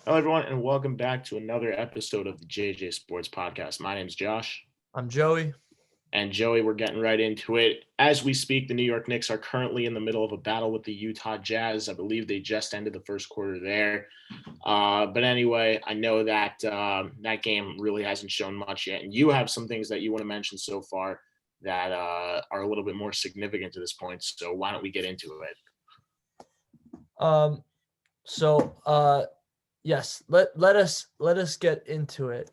Hello, everyone, and welcome back to another episode of the JJ Sports Podcast. My name is Josh. I'm Joey. And Joey, we're getting right into it. As we speak, the New York Knicks are currently in the middle of a battle with the Utah Jazz. I believe they just ended the first quarter there. But anyway, I know that that game really hasn't shown much yet. And you have some things that you want to mention so far that are a little bit more significant to this point. So why don't we get into it? Yes, let us get into it.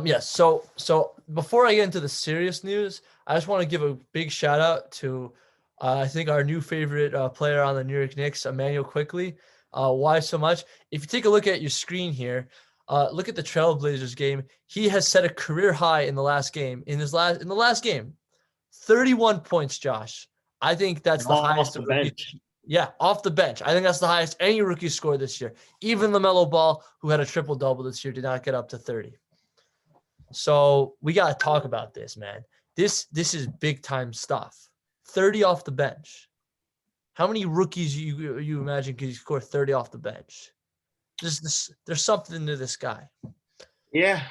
Yes. So before I get into the serious news, I just want to give a big shout out to I think our new favorite player on the New York Knicks, Emmanuel Quickley. Why so much? If you take a look at your screen here, look at the Trailblazers game. He has set a career high in the last game. In the last game, 31 points, Josh. I think that's the highest. Off the bench. Yeah, off the bench. I think that's the highest any rookie scored this year. Even LaMelo Ball, who had a triple-double this year, did not get up to 30. So we got to talk about this, man. This is big-time stuff. 30 off the bench. How many rookies you imagine could score 30 off the bench? There's something to this guy. Yeah,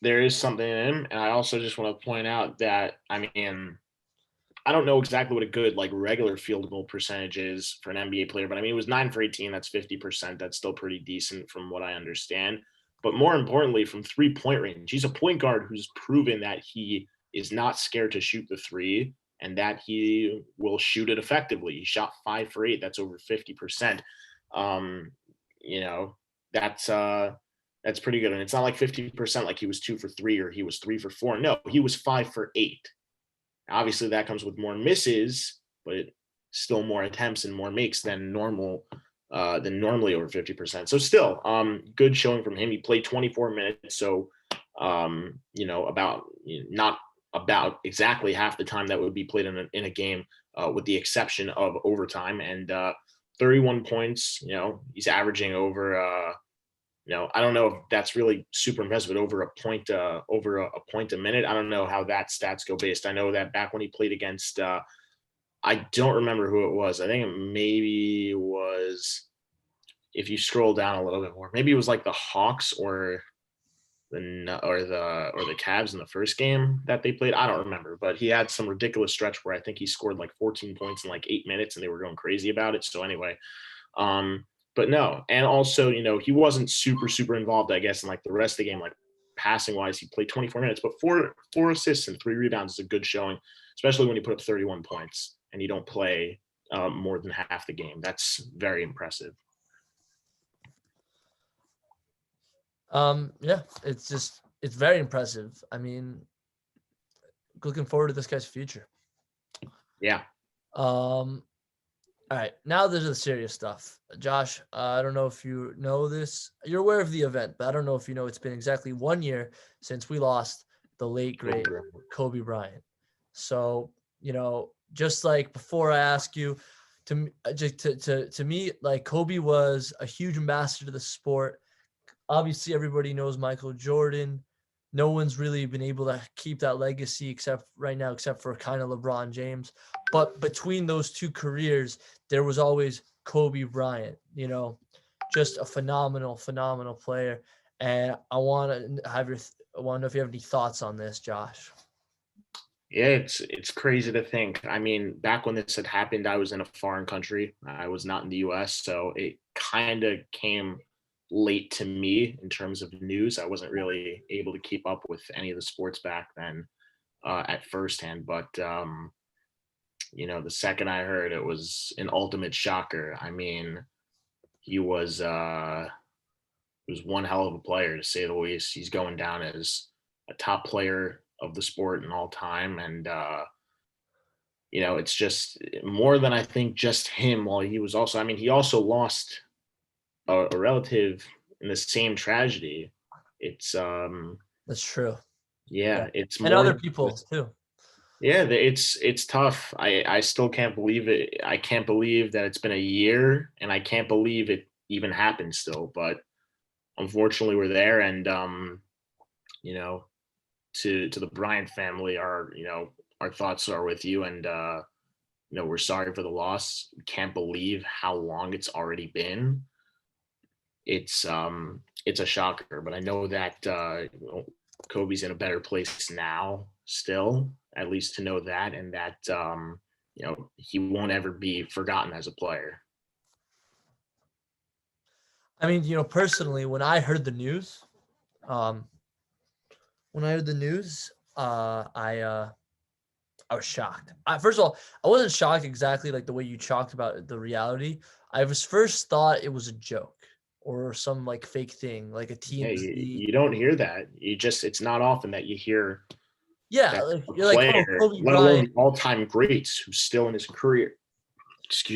there is something in him. And I also just want to point out that, I don't know exactly what a good regular field goal percentage is for an NBA player, but it was 9 for 18. That's 50%. That's still pretty decent from what I understand. But more importantly, from 3-point range, he's a point guard who's proven that he is not scared to shoot the three and that he will shoot it effectively. He shot 5 for 8. That's over 50%. That's pretty good. And it's not like 50% like he was 2 for 3 or he was 3 for 4. No, he was 5 for 8. Obviously, that comes with more misses, but still more attempts and more makes than normally over 50%. So still, good showing from him. He played 24 minutes, so not about exactly half the time that would be played in a game, with the exception of overtime. And 31 points. He's averaging over. I don't know if that's really super impressive, but over a point a minute. I don't know how that stats go based. I know that back when he played against, I don't remember who it was. I think it maybe was, if you scroll down a little bit more, maybe it was like the Hawks or the Cavs in the first game that they played. I don't remember, but he had some ridiculous stretch where I think he scored 14 points in 8 minutes, and they were going crazy about it. So anyway, but no, and also, he wasn't super involved, I guess, in the rest of the game, passing wise. He played 24 minutes, but four assists and 3 rebounds is a good showing, especially when you put up 31 points and you don't play more than half the game. That's very impressive. Yeah, it's very impressive. Looking forward to this guy's future. Yeah. All right, now there's the serious stuff. Josh, I don't know if you know this. You're aware of the event, but I don't know if you know it's been exactly 1 year since we lost the late, great Kobe Bryant. So, just before I ask you, to me, Kobe was a huge ambassador to the sport. Obviously, everybody knows Michael Jordan. No one's really been able to keep that legacy except for kind of LeBron James. But between those two careers, there was always Kobe Bryant, just a phenomenal player. And I want to know if you have any thoughts on this, Josh. Yeah, it's crazy to think. Back when this had happened, I was in a foreign country. I was not in the U.S., so it kind of came late to me in terms of news. I wasn't really able to keep up with any of the sports back then at firsthand. But the second I heard, it was an ultimate shocker. He was one hell of a player, to say the least. He's going down as a top player of the sport in all time, and it's just more than I think just him. While he was also, he also lost a relative in the same tragedy. It's that's true. Yeah, it's and other people too. Yeah, it's tough. I still can't believe it. I can't believe that it's been a year, and I can't believe it even happened still. But unfortunately, we're there, and to the Bryant family, our thoughts are with you, and we're sorry for the loss. Can't believe how long it's already been. It's a shocker, but I know that Kobe's in a better place now still, at least to know that, and that he won't ever be forgotten as a player. I mean, personally, when I heard the news, I was shocked. First of all, I wasn't shocked exactly like the way you talked about the reality. I was first thought it was a joke or some like fake thing, like a Hey, TMZ. you don't hear that. It's not often that you hear Yeah, that like, a you're like, oh, player, Kobe let alone Bryant. the all-time greats who's still in his career, just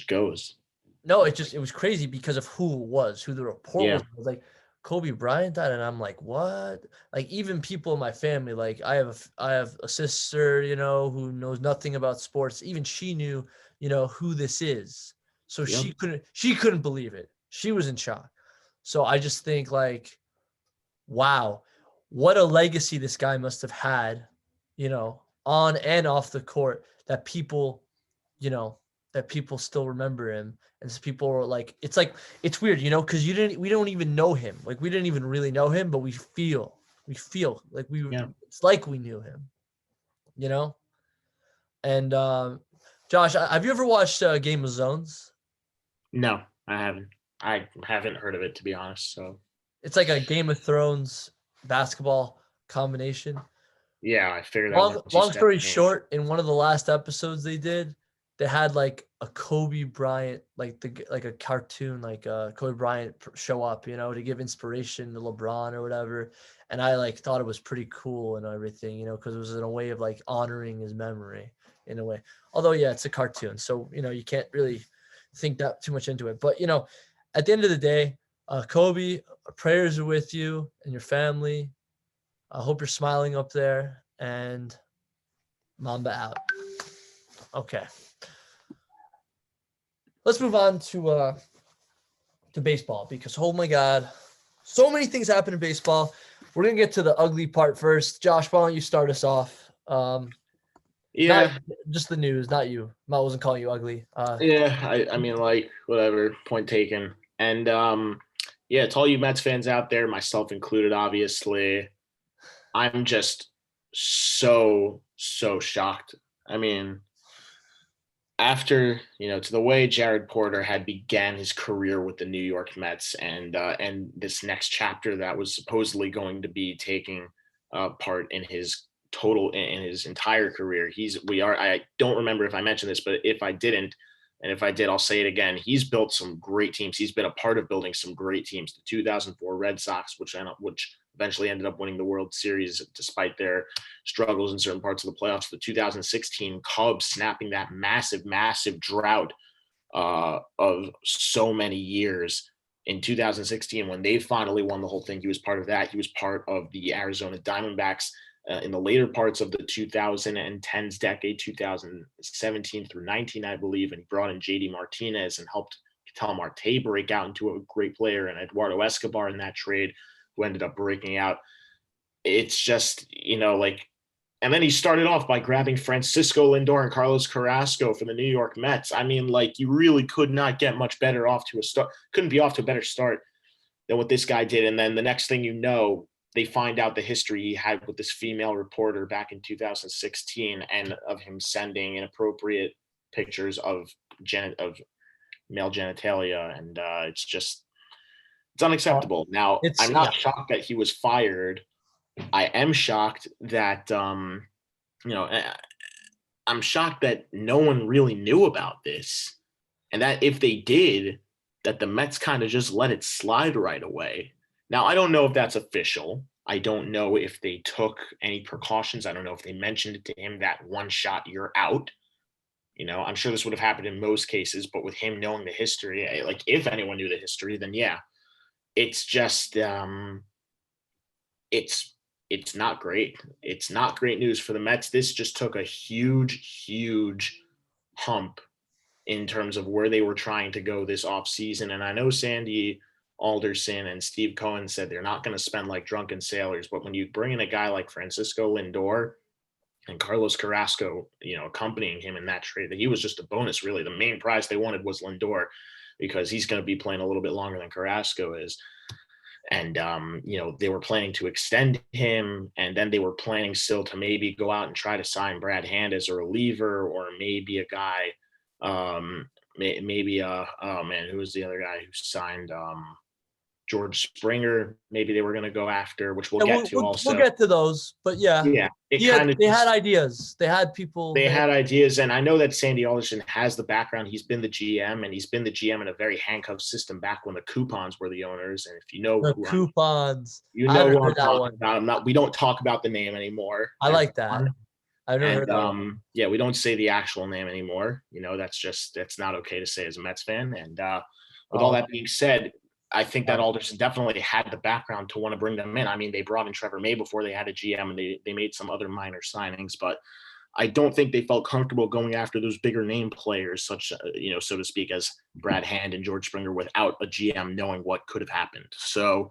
goes. No, it was crazy because of who it was, who the report Yeah. was. It was like Kobe Bryant died, and I'm like, what? Like even people in my family, like I have a sister, who knows nothing about sports. Even she knew, who this is. So Yep. she couldn't believe it. She was in shock. So I just think like, wow, what a legacy this guy must have had, on and off the court that people, you know, that people still remember him. And people are like, it's weird, because we don't even know him. Like we didn't even really know him, but we feel like Yeah. it's like we knew him, you know? And Josh, have you ever watched Game of Zones? No, I haven't. I haven't heard of it, to be honest. So It's like a Game of Thrones basketball combination. yeah, I figured that Long once you long said story the name. short, in one of the last episodes they had like a Kobe Bryant, like a cartoon, like Kobe Bryant show up, to give inspiration to LeBron or whatever. And I like thought it was pretty cool and everything, because it was in a way of like honoring his memory in a way. Although yeah, it's a cartoon, so you can't really think that too much into it. But at the end of the day, Kobe, prayers are with you and your family. I hope you're smiling up there, and Mamba out. Okay. Let's move on to baseball because oh my God, so many things happen in baseball. We're gonna get to the ugly part first. Josh, why don't you start us off? Not Yeah, just the news, not you. I wasn't calling you ugly. yeah. I mean, like, whatever. Point taken. And yeah, to all you Mets fans out there, myself included, obviously, I'm just so shocked. I mean, after to the way Jared Porter had began his career with the New York Mets, and this next chapter that was supposedly going to be taking part in his in his entire career. I don't remember if I mentioned this, but if I didn't, and if I did, I'll say it again. He's built some great teams. He's been a part of building some great teams. The 2004 Red Sox, which eventually ended up winning the World Series despite their struggles in certain parts of the playoffs. The 2016 Cubs snapping that massive drought of so many years in 2016 when they finally won the whole thing. He was part of that. He was part of the Arizona Diamondbacks in the later parts of the 2010s decade, 2017 through 19, I believe, and he brought in JD Martinez and helped Ketel Marte break out into a great player, and Eduardo Escobar in that trade, who ended up breaking out. It's just, and then he started off by grabbing Francisco Lindor and Carlos Carrasco for the New York Mets. I mean, like, you really could not get much better off to a start. Couldn't be off to a better start than what this guy did. And then the next thing you know, they find out the history he had with this female reporter back in 2016 and of him sending inappropriate pictures of male genitalia. And it's unacceptable. Now, it's I'm not shocked that he was fired. I am shocked that, I'm shocked that no one really knew about this. And that if they did, that the Mets kind of just let it slide right away. Now, I don't know if that's official. I don't know if they took any precautions. I don't know if they mentioned it to him that one shot, you're out. I'm sure this would have happened in most cases, but with him knowing the history, like if anyone knew the history, then yeah, it's just it's not great. It's not great news for the Mets. This just took a huge hump in terms of where they were trying to go this offseason. And I know Sandy Alderson and Steve Cohen said they're not going to spend like drunken sailors, but when you bring in a guy like Francisco Lindor, and Carlos Carrasco, accompanying him in that trade. That he was just a bonus, really. The main prize they wanted was Lindor because he's going to be playing a little bit longer than Carrasco is. And, they were planning to extend him, and then they were planning still to maybe go out and try to sign Brad Hand as a reliever, or maybe a guy, oh man, who was the other guy who signed George Springer? Maybe they were going to go after, which we'll get to also. We'll get to those, but yeah. Yeah, they had ideas. They had people. They had ideas, and I know that Sandy Alderson has the background. He's been the GM, and he's been the GM in a very handcuffed system back when the Coupons were the owners. And if you know the Coupons, who I'm talking about. We don't talk about the name anymore. I like that. I've never heard that one. Yeah, we don't say the actual name anymore. That's not okay to say as a Mets fan. And with all that being said, I think that Alderson definitely had the background to want to bring them in. I mean, they brought in Trevor May before they had a GM, and they made some other minor signings, but I don't think they felt comfortable going after those bigger name players, such, so to speak, as Brad Hand and George Springer without a GM knowing what could have happened. So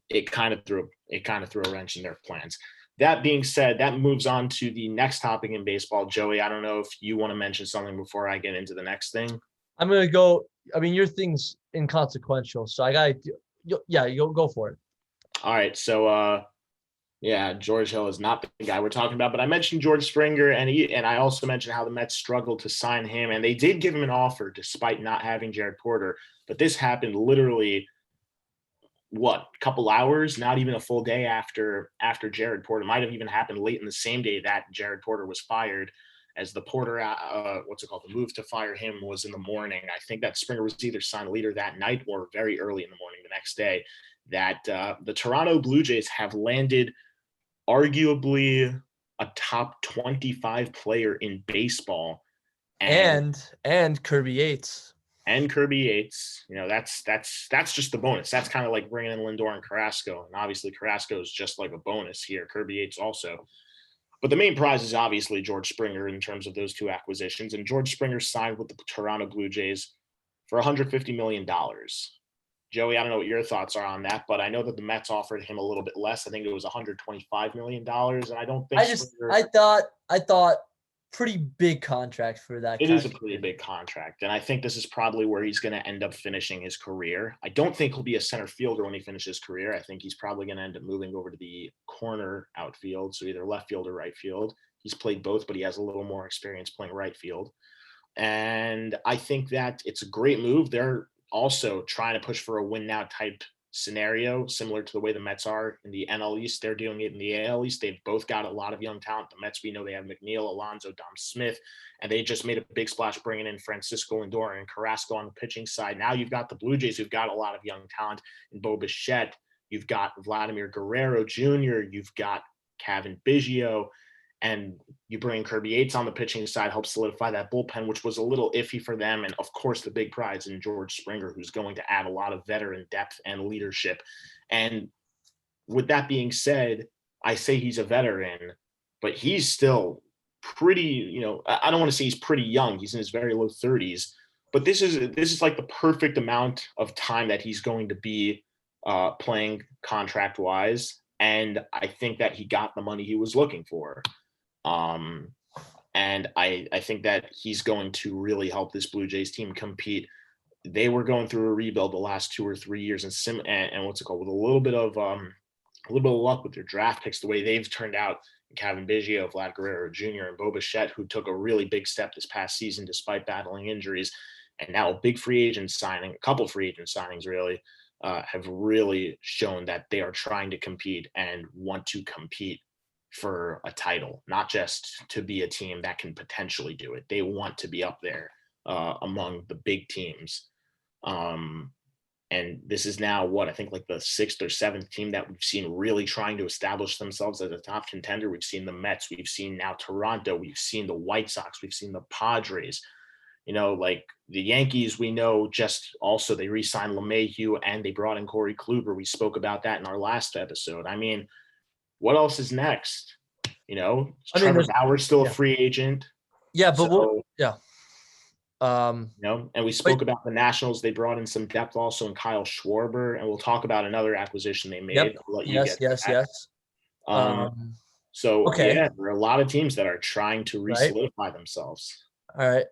it kind of threw a wrench in their plans. That being said, that moves on to the next topic in baseball. Joey, I don't know if you want to mention something before I get into the next thing. I'm going to go. I mean, your thing's inconsequential, so I got to, you'll go for it. All right. So, George Hill is not the guy we're talking about, but I mentioned George Springer, and I also mentioned how the Mets struggled to sign him, and they did give him an offer despite not having Jared Porter. But this happened literally, a couple hours, not even a full day after Jared Porter. It might have even happened late in the same day that Jared Porter was fired, as the Porter, the move to fire him was in the morning. I think that Springer was either signed later that night or very early in the morning the next day. That the Toronto Blue Jays have landed arguably a top 25 player in baseball, and Kirby Yates. And Kirby Yates, that's just the bonus. That's kind of like bringing in Lindor and Carrasco, and obviously Carrasco is just like a bonus here. Kirby Yates also. But the main prize is obviously George Springer in terms of those two acquisitions. And George Springer signed with the Toronto Blue Jays for $150 million. Joey, I don't know what your thoughts are on that, but I know that the Mets offered him a little bit less. I think it was $125 million. And I don't think I thought pretty big contract for that. It is a pretty big contract. And I think this is probably where he's going to end up finishing his career. I don't think he'll be a center fielder when he finishes his career. I think he's probably going to end up moving over to the corner outfield, so either left field or right field. He's played both, but he has a little more experience playing right field. And I think that it's a great move. They're also trying to push for a win now type scenario, similar to the way the Mets are in the NL East. They're doing it in the AL East. They've both got a lot of young talent. The Mets, we know they have McNeil, Alonso, Dom Smith, and they just made a big splash bringing in Francisco Lindor and Carrasco on the pitching side. Now you've got the Blue Jays, who've got a lot of young talent in Bo Bichette. You've got Vladimir Guerrero Jr. You've got Kevin Biggio. And you bring Kirby Yates on the pitching side, help solidify that bullpen, which was a little iffy for them. And, of course, the big prize in George Springer, who's going to add a lot of veteran depth and leadership. And with that being said, I say he's a veteran, but he's still pretty, I don't want to say he's pretty young. He's in his very low 30s. But this is like the perfect amount of time that he's going to be playing contract-wise. And I think that he got the money he was looking for. And I think that he's going to really help this Blue Jays team compete. They were going through a rebuild the last 2 or 3 years, and with a little bit of luck with their draft picks, the way they've turned out. Kevin Biggio, Vlad Guerrero Jr., and Bo Bichette, who took a really big step this past season despite battling injuries, and now a couple free agent signings really have really shown that they are trying to compete and want to compete for a title, not just to be a team that can potentially do it. They want to be up there among the big teams. And this is now I think like the 6th or 7th team that we've seen really trying to establish themselves as a top contender. We've seen the Mets, we've seen now Toronto, we've seen the White Sox, we've seen the Padres. Like the Yankees, we know just also they re-signed LeMahieu and they brought in Corey Kluber. We spoke about that in our last episode. I mean, what else is next? Trevor Bauer's still a free agent. Yeah, but and we spoke about the Nationals. They brought in some depth also in Kyle Schwarber, and we'll talk about another acquisition they made. Yep. I'll let you yes. So Okay. yeah, there are a lot of teams that are trying to Right. re-solidify themselves. All right.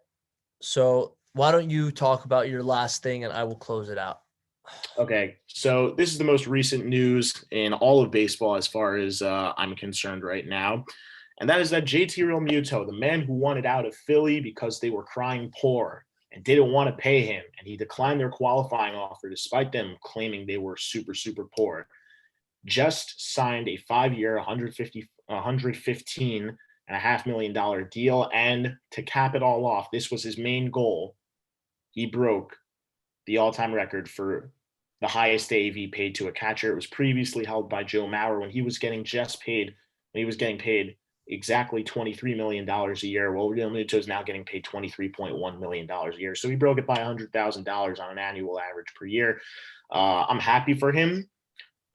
So why don't you talk about your last thing and I will close it out. Okay, so this is the most recent news in all of baseball as far as I'm concerned right now. And that is that JT Realmuto, the man who wanted out of Philly because they were crying poor and didn't want to pay him, and he declined their qualifying offer despite them claiming they were super, super poor, just signed a 5-year, 115.5 million deal. And to cap it all off, this was his main goal. He broke the all-time record for the highest AAV paid to a catcher. It was previously held by Joe Mauer when he was getting paid exactly $23 million a year. Well, Realmuto is now getting paid $23.1 million a year. So he broke it by $100,000 on an annual average per year. I'm happy for him.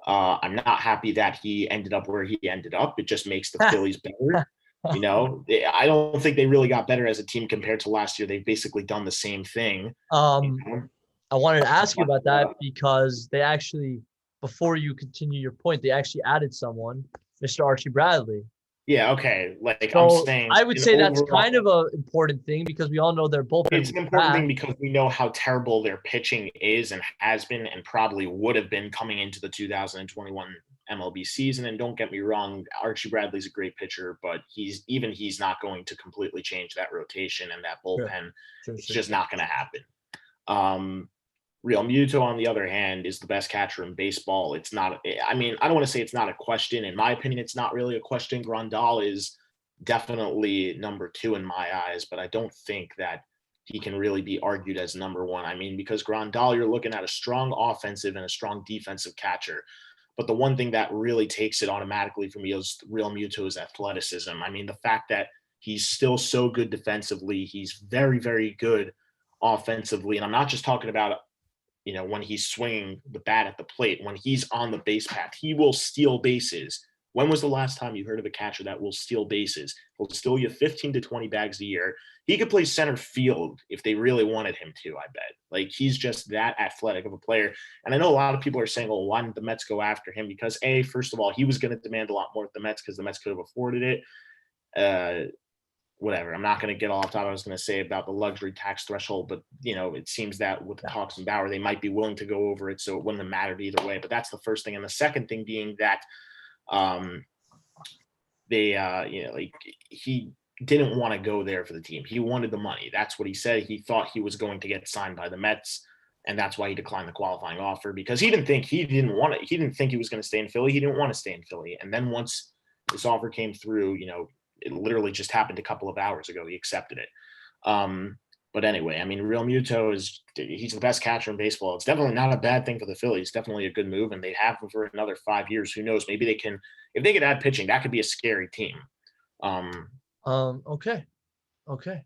I'm not happy that he ended up where he ended up. It just makes the Phillies better. I don't think they really got better as a team compared to last year. They've basically done the same thing. Um, I wanted to ask you But, about that because they actually, before you continue your point, they actually added someone, Mr. Archie Bradley. yeah, okay. Like I'm So saying, I would in say that's kind overall, of an important thing because we all know their bullpen it's was an important bad. thing because we know how terrible their pitching is and has been and probably would have been coming into the 2021 MLB season. And don't get me wrong, Archie Bradley's a great pitcher, but he's not going to completely change that rotation and that Sure, bullpen. sure, It's sure. just not going to happen. Realmuto, on the other hand, is the best catcher in baseball. It's not. I mean, I don't want to say it's not a question. In my opinion, it's not really a question. Grandal is definitely number 2 in my eyes, but I don't think that he can really be argued as number 1. I mean, because Grandal, you're looking at a strong offensive and a strong defensive catcher. But the one thing that really takes it automatically for me is Realmuto's athleticism. I mean, the fact that he's still so good defensively, he's very, very good offensively. And I'm not just talking about when he's swinging the bat at the plate, when he's on the base path, he will steal bases. When was the last time you heard of a catcher that will steal bases? He'll steal you 15 to 20 bags a year. He could play center field if they really wanted him to, I bet. Like, he's just that athletic of a player. And I know a lot of people are saying, well, why didn't the Mets go after him? Because, first of all, he was going to demand a lot more at the Mets because the Mets could have afforded it. Whatever. I'm not going to get off top. I was going to say about the luxury tax threshold, but it seems that with the talks in Bauer, they might be willing to go over it, so it wouldn't have mattered either way. But that's the first thing, and the second thing being that he didn't want to go there for the team. He wanted the money. That's what he said. He thought he was going to get signed by the Mets, and that's why he declined the qualifying offer, because he didn't think he was going to stay in Philly. He didn't want to stay in Philly, and then once this offer came through, it literally just happened a couple of hours ago. He accepted it. But anyway, I mean, Realmuto he's the best catcher in baseball. It's definitely not a bad thing for the Phillies. Definitely a good move, and they have him for another 5 years. Who knows? Maybe if they could add pitching, that could be a scary team. Okay. Okay.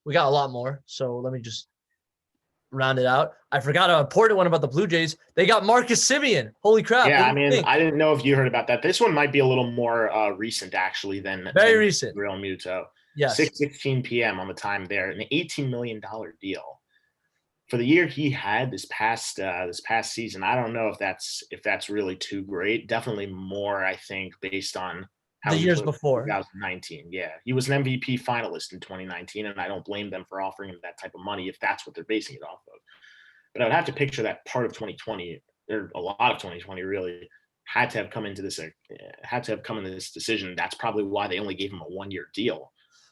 We got a lot more, so let me just round it out. I forgot an important one about the Blue Jays. They got Marcus Semien. Holy crap. Yeah, I mean, I didn't know if you heard about that. This one might be a little more recent, actually, than recent. Realmuto. Yes. 6:16 p.m. on the time there, an $18 million deal. For the year he had this past season, I don't know if that's really too great. Definitely more, I think, based on how the he years played before. in 2019. Yeah, he was an MVP finalist in 2019, and I don't blame them for offering him that type of money if that's what they're basing it off of. But I would have to picture that part of 2020, or a lot of 2020, really had to have come into this decision. That's probably why they only gave him a 1-year deal.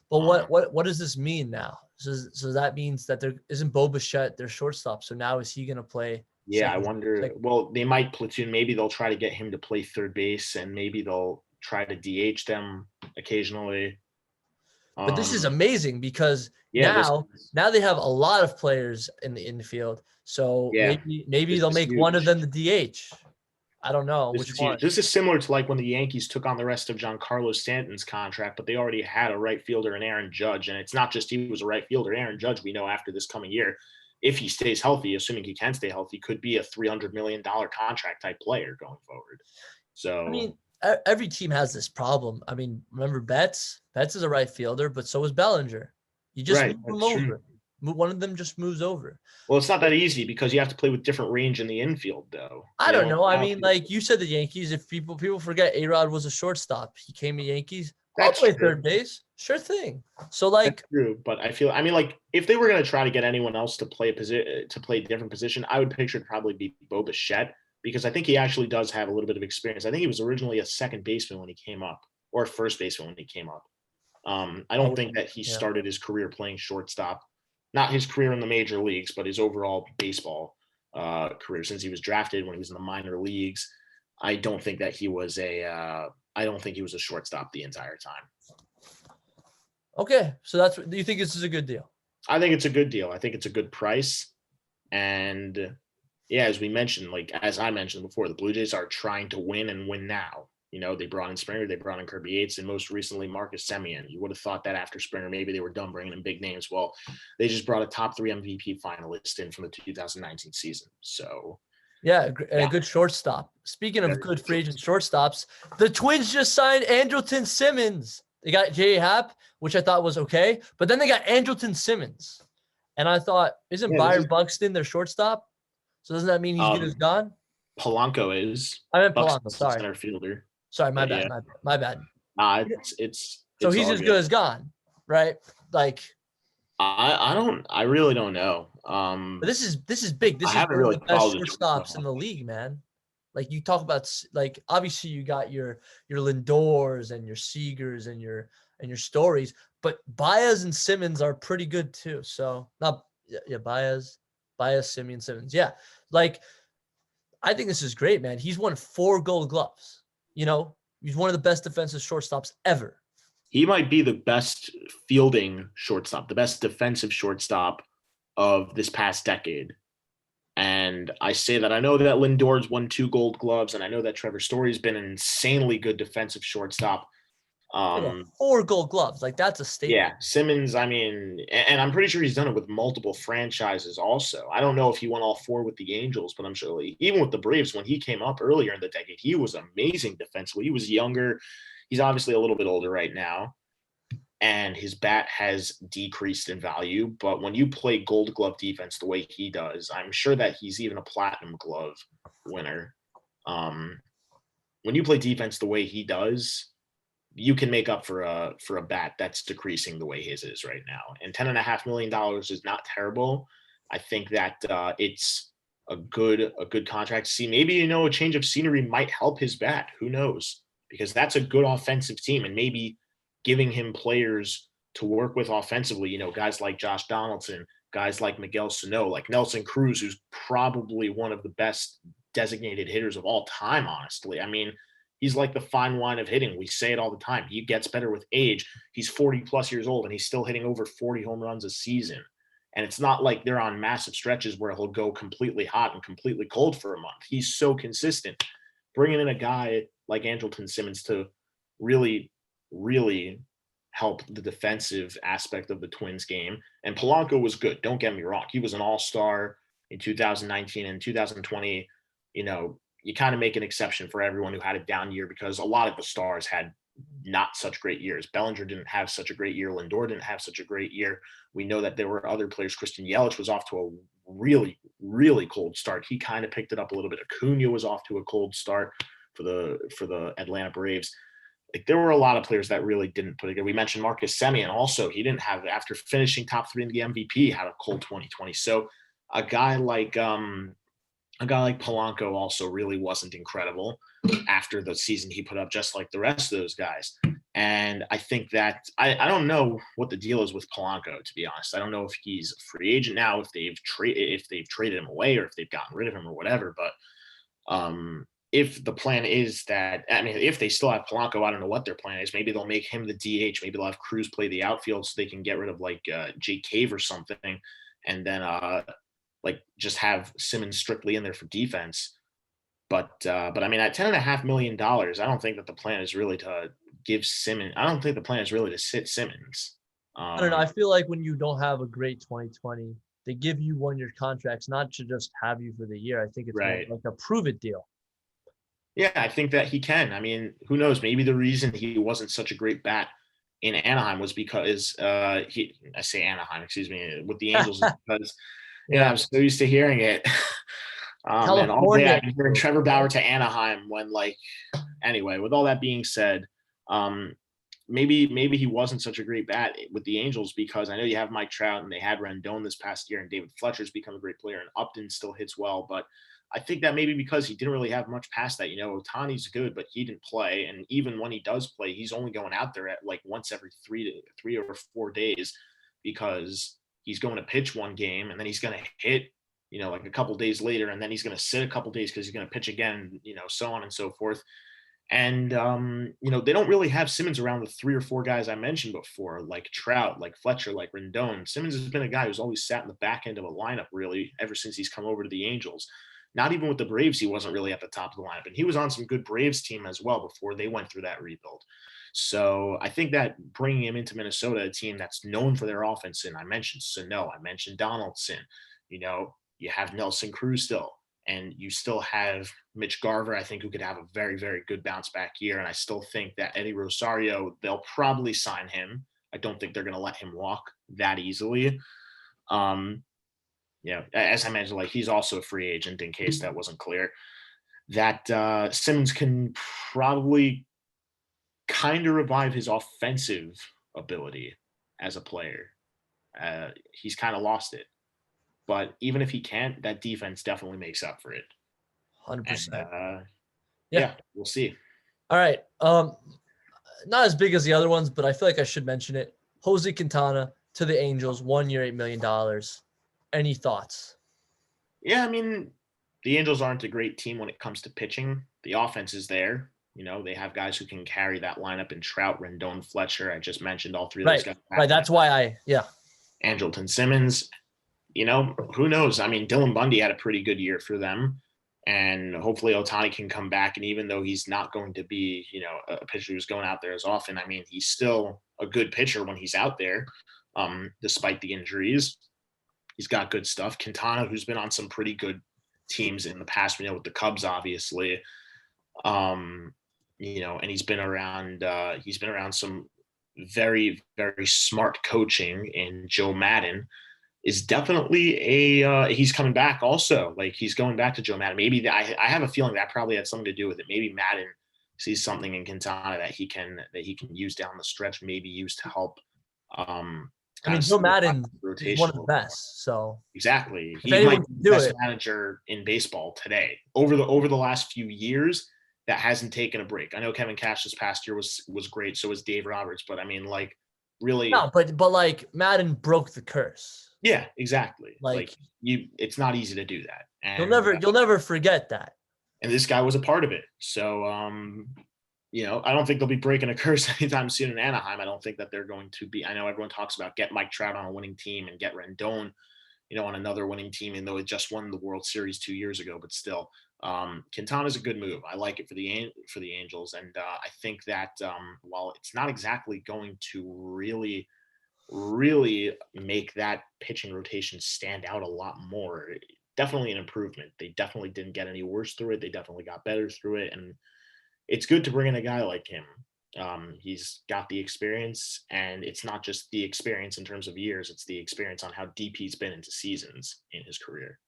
But what does this mean now? So that means that there isn't Bo Bichette, their shortstop. So now is he going to play? Yeah, I wonder. Well, they might platoon. Maybe they'll try to get him to play third base, and maybe they'll try to DH them occasionally. But this is amazing because yeah, now they have a lot of players in the infield. So maybe they'll make one of them the DH. I don't know which one. This is similar to like when the Yankees took on the rest of Giancarlo Stanton's contract, but they already had a right fielder in Aaron Judge. And it's not just he was a right fielder. Aaron Judge, we know after this coming year, if he stays healthy, assuming he can stay healthy, could be a $300 million contract type player going forward. So, I mean, every team has this problem. I mean, remember Betts? Betts is a right fielder, but so is Bellinger. You just move him over. one of them just moves over. Well, it's not that easy because you have to play with different range in the infield, though. I don't know. I mean, like you said, the Yankees. If people forget, A-Rod was a shortstop. He came to Yankees. I'll play third base. Sure thing. So like, that's true, but I mean, like if they were going to try to get anyone else to play a different position, I would picture it probably be Bo Bichette because I think he actually does have a little bit of experience. I think he was originally a second baseman when he came up, or a first baseman when he came up. I don't think that he started his career playing shortstop. Not his career in the major leagues, but his overall baseball career since he was drafted when he was in the minor leagues. I don't think that he was I don't think he was a shortstop the entire time. Okay, so do you think this is a good deal? I think it's a good deal. I think it's a good price. And yeah, as I mentioned before, the Blue Jays are trying to win and win now. You know, they brought in Springer, they brought in Kirby Yates, and most recently Marcus Semien. You would have thought that after Springer, maybe they were done bringing in big names. Well, they just brought a top 3 MVP finalist in from the 2019 season. So, yeah, a good shortstop. Speaking of good free agent shortstops, the Twins just signed Andrelton Simmons. They got J.A. Happ, which I thought was okay, but then they got Andrelton Simmons. And I thought, isn't Byron Buxton their shortstop? So doesn't that mean he's good as gone? Polanco is. I meant Polanco, sorry. Center fielder. Sorry, my bad. My bad. It's so he's as good as gone, right? Like I really don't know. But this is big. This is one of the best shortstops in the league, man. Like you talk about, like obviously you got your Lindors and your Seagers and your Stories, but Baez and Simmons are pretty good too. So Baez, Simeon, Simmons, yeah. Like I think this is great, man. He's won 4 Gold Gloves. You know, he's one of the best defensive shortstops ever. He might be the best fielding shortstop, the best defensive shortstop of this past decade. And I say that I know that Lindor's won 2 Gold Gloves, and I know that Trevor Story's been an insanely good defensive shortstop. 4 Gold Gloves, like that's a statement. Yeah, Simmons, I mean, and I'm pretty sure he's done it with multiple franchises also. I don't know if he won all 4 with the Angels, but I'm sure even with the Braves, when he came up earlier in the decade, he was amazing defensively. He was younger. He's obviously a little bit older right now, and his bat has decreased in value. But when you play Gold Glove defense the way he does, I'm sure that he's even a Platinum Glove winner. When you play defense the way he does, you can make up for a bat that's decreasing the way his is right now. And $10.5 million is not terrible. I think that it's a good contract. See, maybe, a change of scenery might help his bat. Who knows? Because that's a good offensive team, and maybe giving him players to work with offensively, guys like Josh Donaldson, guys like Miguel Sano, like Nelson Cruz, who's probably one of the best designated hitters of all time, honestly. I mean, he's like the fine wine of hitting. We say it all the time. He gets better with age. He's 40-plus years old, and he's still hitting over 40 home runs a season. And it's not like they're on massive stretches where he'll go completely hot and completely cold for a month. He's so consistent. Bringing in a guy like Andrelton Simmons to really, really help the defensive aspect of the Twins game. And Polanco was good. Don't get me wrong. He was an all-star in 2019 and 2020. You kind of make an exception for everyone who had a down year because a lot of the stars had not such great years. Bellinger didn't have such a great year. Lindor didn't have such a great year. We know that there were other players. Christian Yelich was off to a really, really cold start. He kind of picked it up a little bit. Acuna was off to a cold start for the Atlanta Braves. Like, there were a lot of players that really didn't put it good. We mentioned Marcus Semien also. He didn't have, after finishing top 3 in the MVP, had a cold 2020. So a guy like Polanco also really wasn't incredible after the season he put up, just like the rest of those guys. And I think that I don't know what the deal is with Polanco, to be honest. I don't know if he's a free agent now, if they've traded him away, or if they've gotten rid of him or whatever. But if the plan is that, if they still have Polanco, I don't know what their plan is. Maybe they'll make him the DH. Maybe they'll have Cruz play the outfield so they can get rid of Jake Cave or something, and then just have Simmons strictly in there for defense. But at $10.5 million, I don't think that the plan is really to give Simmons. I don't think the plan is really to sit Simmons. I don't know. I feel like when you don't have a great 2020, they give you 1-year contracts, not to just have you for the year. I think it's right. like a prove it deal. Yeah, I think that he can. Who knows? Maybe the reason he wasn't such a great bat in Anaheim was because I say Anaheim, excuse me, with the Angels is because I'm so used to hearing it. And all day California. I've been hearing Trevor Bauer to Anaheim when anyway, with all that being said, maybe he wasn't such a great bat with the Angels because I know you have Mike Trout and they had Rendon this past year and David Fletcher's become a great player and Upton still hits well, but I think that maybe because he didn't really have much past that. Ohtani's good, but he didn't play. And even when he does play, he's only going out there at once every 3 or 4 days because he's going to pitch one game and then he's going to hit, a couple days later, and then he's going to sit a couple days because he's going to pitch again, so on and so forth. And, they don't really have Simmons around the 3 or 4 guys I mentioned before, like Trout, like Fletcher, like Rendon. Simmons has been a guy who's always sat in the back end of a lineup, really, ever since he's come over to the Angels. Not even with the Braves, he wasn't really at the top of the lineup. And he was on some good Braves team as well before they went through that rebuild. So I think that bringing him into Minnesota, a team that's known for their offense, and I mentioned Sano, I mentioned Donaldson, you have Nelson Cruz still, and you still have Mitch Garver, I think, who could have a very, very good bounce back year. And I still think that Eddie Rosario, they'll probably sign him. I don't think they're going to let him walk that easily. As I mentioned, he's also a free agent in case that wasn't clear. That Simmons can probably kind of revive his offensive ability as a player. He's kind of lost it. But even if he can't, that defense definitely makes up for it. 100%. Yeah, we'll see. All right. Not as big as the other ones, but I feel like I should mention it. Jose Quintana to the Angels, 1 year, $8 million. Any thoughts? Yeah, I mean, the Angels aren't a great team when it comes to pitching. The offense is there. They have guys who can carry that lineup in Trout, Rendon, Fletcher. I just mentioned all three of those guys. Right. That's why Andrelton Simmons. Who knows? I mean, Dylan Bundy had a pretty good year for them. And hopefully Ohtani can come back. And even though he's not going to be, a pitcher who's going out there as often, I mean, he's still a good pitcher when he's out there, despite the injuries. He's got good stuff. Quintana, who's been on some pretty good teams in the past, with the Cubs, obviously. And he's been around some very, very smart coaching in Joe Maddon. Is definitely he's coming back also. He's going back to Joe Maddon. Maybe I have a feeling that probably had something to do with it. Maybe Maddon sees something in Quintana that he can use down the stretch, maybe use to help. Joe Maddon is one of the best. So exactly, he might be the best manager in baseball today. Over the last few years, that hasn't taken a break. I know Kevin Cash this past year was great. So was Dave Roberts, but I mean, really. No, but Maddon broke the curse. Yeah, exactly. It's not easy to do that. And you'll never forget that. And this guy was a part of it. So, I don't think they'll be breaking a curse anytime soon in Anaheim. I don't think that they're going to be. I know everyone talks about get Mike Trout on a winning team and get Rendon, on another winning team, even though it just won the World Series 2 years ago. But still, Quintana's a good move. I like it for the Angels, and I think that while it's not exactly going to really make that pitching rotation stand out a lot more. Definitely an improvement. They definitely didn't get any worse through it. They definitely got better through it. And it's good to bring in a guy like him. He's got the experience, and it's not just the experience in terms of years. It's the experience on how deep he's been into seasons in his career.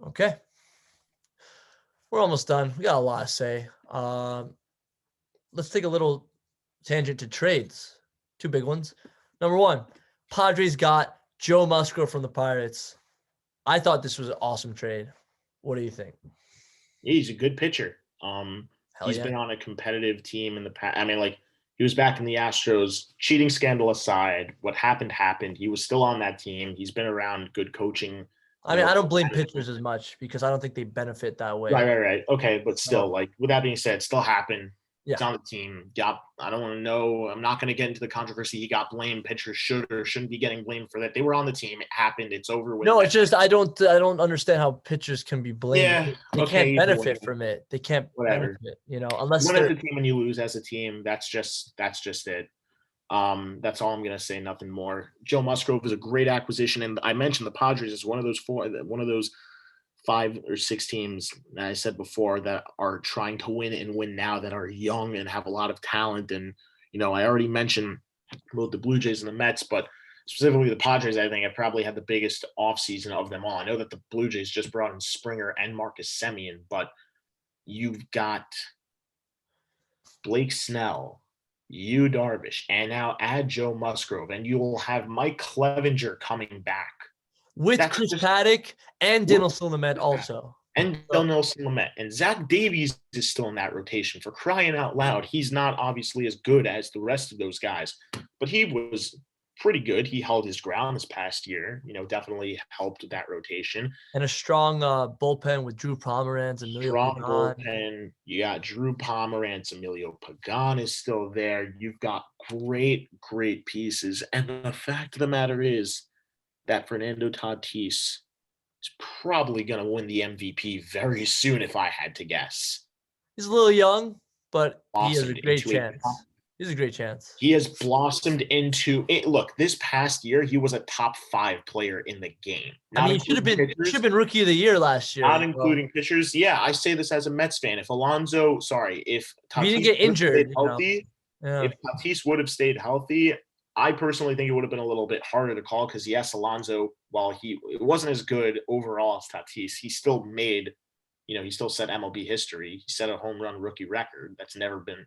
Okay. We're almost done. We got a lot to say. Let's take a little tangent to trades. 2 big ones. Number 1, Padres got Joe Musgrove from the Pirates. I thought this was an awesome trade. What do you think? Yeah, he's a good pitcher. He's been on a competitive team in the past. I mean, he was back in the Astros. Cheating scandal aside, what happened. He was still on that team. He's been around good coaching. I don't blame pitchers as much because I don't think they benefit that way. Right. Okay, but still, with that being said, it still happened. Yeah. It's on the team. I don't want to know. I'm not going to get into the controversy. He got blamed. Pitchers should or shouldn't be getting blamed for that. They were on the team. It happened. It's over with. No, it's just I don't understand how pitchers can be blamed. Yeah, they can't benefit from it. They can't benefit, unless they're the team and you lose as a team. That's just it. That's all I'm going to say. Nothing more. Joe Musgrove is a great acquisition, and I mentioned the Padres is one of those 5 or 6 teams that I said before that are trying to win and win now, that are young and have a lot of talent. And, I already mentioned both the Blue Jays and the Mets, but specifically the Padres, I think, have probably had the biggest offseason of them all. I know that the Blue Jays just brought in Springer and Marcus Semien, but you've got Blake Snell, Yu Darvish, and now add Joe Musgrove, and you will have Mike Clevenger coming back. With That's Chris just Paddock and Dinelson Lamet also. And So- Nelson Lamet. And Zach Davies is still in that rotation. For crying out loud, he's not obviously as good as the rest of those guys, but he was pretty good. He held his ground this past year, definitely helped with that rotation. And a strong bullpen with Drew Pomeranz and Emilio Strong Pagan. bullpen. You got Drew Pomeranz, Emilio Pagan is still there. You've got great, great pieces. And the fact of the matter is that Fernando Tatis is probably going to win the MVP very soon, if I had to guess. He's a little young, but he has a Blossomed great into chance. He's a great chance. He has blossomed into it. Look, this past year, he was a top 5 player in the game. I mean, he should have been rookie of the year last year. Not including pitchers. Yeah, I say this as a Mets fan. If he didn't get injured, healthy, if Tatis would have stayed healthy, I personally think it would have been a little bit harder to call because, yes, Alonso, while it wasn't as good overall as Tatis, he still made, he still set MLB history. He set a home run rookie record that's never been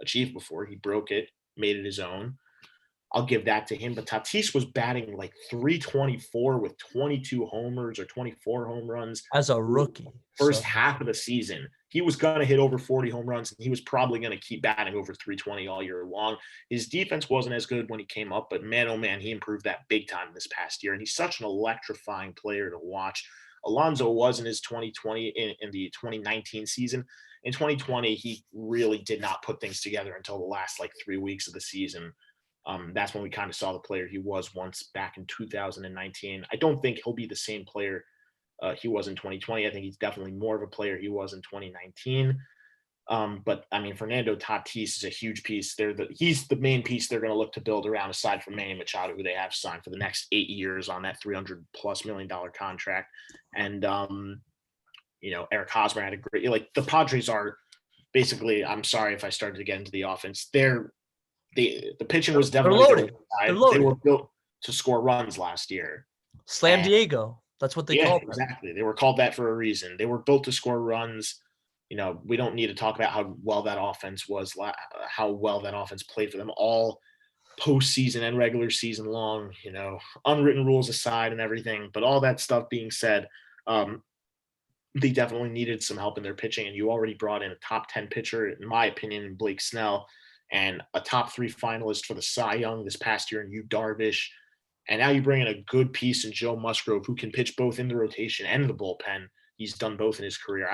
achieved before. He broke it, made it his own. I'll give that to him. But Tatis was batting like 324 with 22 homers or 24 home runs. As a rookie. First half of the season. He was going to hit over 40 home runs, and he was probably going to keep batting over 320 all year long. His defense wasn't as good when he came up, but man, oh man, he improved that big time this past year. And he's such an electrifying player to watch. Alonso was in his 2020, in the 2019 season. In 2020, he really did not put things together until the last 3 weeks of the season. That's when we kind of saw the player he was once back in 2019. I don't think he'll be the same player he was in 2020. I think he's definitely more of a player he was in 2019. But I mean, Fernando Tatis is a huge piece. He's the main piece they're going to look to build around, aside from Manny Machado, who they have signed for the next 8 years on that $300+ million contract. And Eric Hosmer had a great. The Padres are basically. I'm sorry if I started to get into the offense. The pitching was definitely loaded. They're loaded. They were built to score runs last year. Slam Diego. That's what they call it. Exactly. They were called that for a reason. They were built to score runs. We don't need to talk about how well that offense played for them all postseason and regular season long, unwritten rules aside and everything. But all that stuff being said, they definitely needed some help in their pitching. And you already brought in a top 10 pitcher, in my opinion, in Blake Snell, and a top 3 finalist for the Cy Young this past year in Yu Darvish. And now you bring in a good piece in Joe Musgrove, who can pitch both in the rotation and the bullpen. He's done both in his career.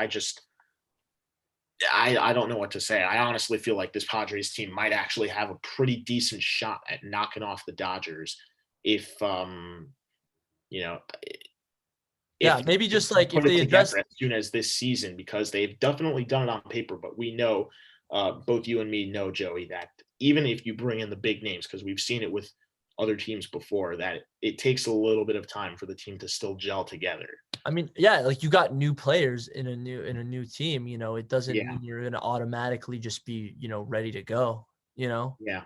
I don't know what to say. I honestly feel like this Padres team might actually have a pretty decent shot at knocking off the Dodgers if maybe just if they address as soon as this season, because they've definitely done it on paper. But we know, both you and me know, Joey, that even if you bring in the big names, because we've seen it with other teams before, that it takes a little bit of time for the team to still gel together. I mean, yeah, you got new players in a new team, it doesn't mean you're going to automatically just be, ready to go, Yeah.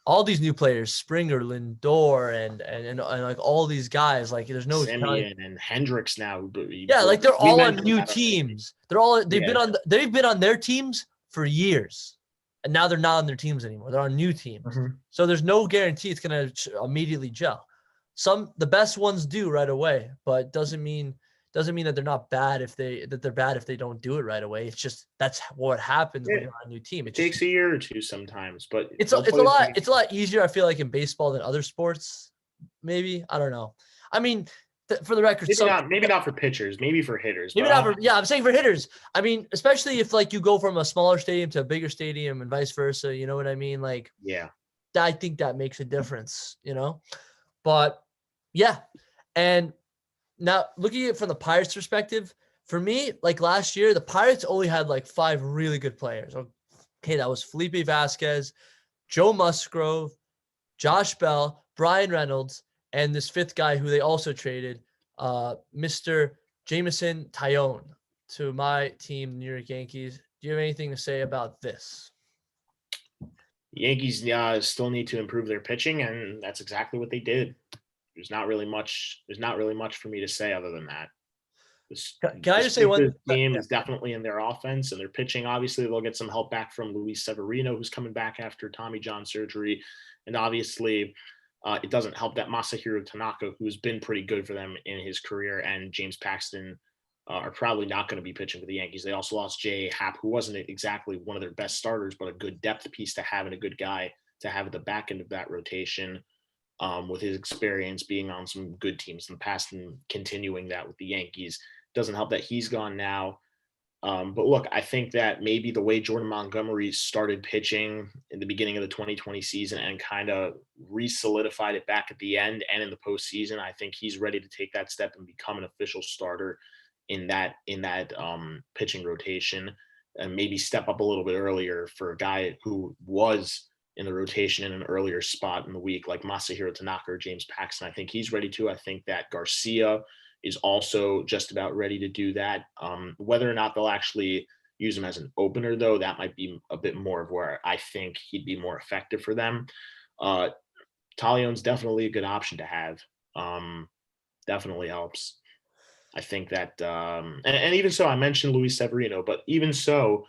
All these new players, Springer, Lindor, and all these guys, there's no Semien and Hendricks now. Yeah, they're all on new teams. They've been on their teams for years. And now they're not on their teams anymore. They're on new teams. Mm-hmm. So there's no guarantee it's going to immediately gel. The best ones do right away, but doesn't mean that they're not bad if they're bad if they don't do it right away. It's just that's what happens when you're on a new team. It takes a year or two sometimes, but it's a lot easier, I feel like, in baseball than other sports. Maybe, I don't know. I mean, for the record, maybe not for pitchers, maybe for hitters. I'm saying for hitters. I mean, especially if you go from a smaller stadium to a bigger stadium and vice versa. You know what I mean? I think that makes a difference. But yeah, and now looking at it from the Pirates' perspective, for me, last year, the Pirates only had 5 really good players. Okay, that was Felipe Vasquez, Joe Musgrove, Josh Bell, Brian Reynolds, and this 5th guy who they also traded, Mr. Jameson Taillon, to my team, New York Yankees. Do you have anything to say about this? Yankees still need to improve their pitching, and that's exactly what they did. There's not really much. There's not really much for me to say other than that. Can The I just say strength of one? the team Yeah, is definitely in their offense and their pitching. Obviously, they'll get some help back from Luis Severino, who's coming back after Tommy John surgery, and obviously, it doesn't help that Masahiro Tanaka, who's been pretty good for them in his career, and James Paxton are probably not going to be pitching for the Yankees. They also lost J.A. Happ, who wasn't exactly one of their best starters, but a good depth piece to have and a good guy to have at the back end of that rotation. With his experience being on some good teams in the past and continuing that with the Yankees. Doesn't help that he's gone now. But look, I think that maybe the way Jordan Montgomery started pitching in the beginning of the 2020 season and kind of re-solidified it back at the end and in the postseason, I think he's ready to take that step and become an official starter in that pitching rotation, and maybe step up a little bit earlier for a guy who was in the rotation in an earlier spot in the week, like Masahiro Tanaka or James Paxton. I think he's ready to. I think that Garcia is also just about ready to do that. Whether or not they'll actually use him as an opener, though, that might be a bit more of where I think he'd be more effective for them. Uh, Talion's definitely a good option to have. Definitely helps. I think that, and even so, I mentioned Luis Severino, but even so,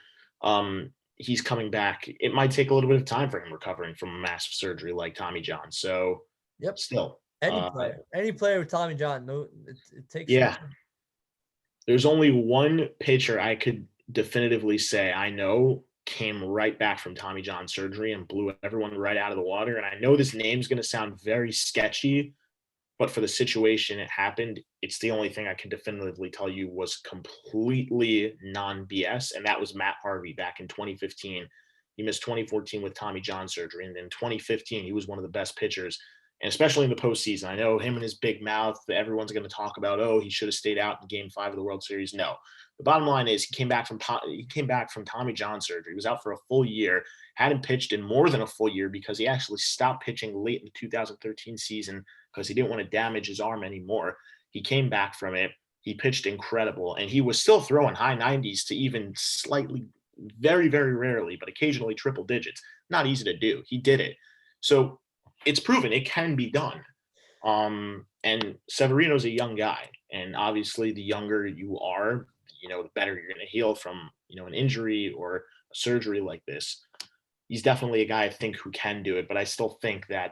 he's coming back. It might take a little bit of time for him recovering from a massive surgery like Tommy John. So, yep. still, Any player with Tommy John, no, it takes some yeah, time. there's only one pitcher I could definitively say I know came right back from Tommy John surgery and blew everyone right out of the water. And I know this name's going to sound very sketchy, but for the situation it happened, it's the only thing I can definitively tell you was completely non-BS, and that was Matt Harvey back in 2015. He missed 2014 with Tommy John surgery, and in 2015 he was one of the best pitchers, and especially in the postseason. I know him and his big mouth, everyone's going to talk about, oh, he should have stayed out in Game 5 of the World Series. No, the bottom line is he came back from Tommy John surgery. He was out for a full year, hadn't pitched in more than a full year because he actually stopped pitching late in the 2013 season because he didn't want to damage his arm anymore. He came back from it. He pitched incredible, and he was still throwing high 90s to even slightly, very, very rarely, but occasionally triple digits. Not easy to do. He did it. So it's proven it can be done. And Severino's a young guy, and obviously the younger you are, the better you're going to heal from, an injury or a surgery like this. He's definitely a guy I think who can do it, but I still think that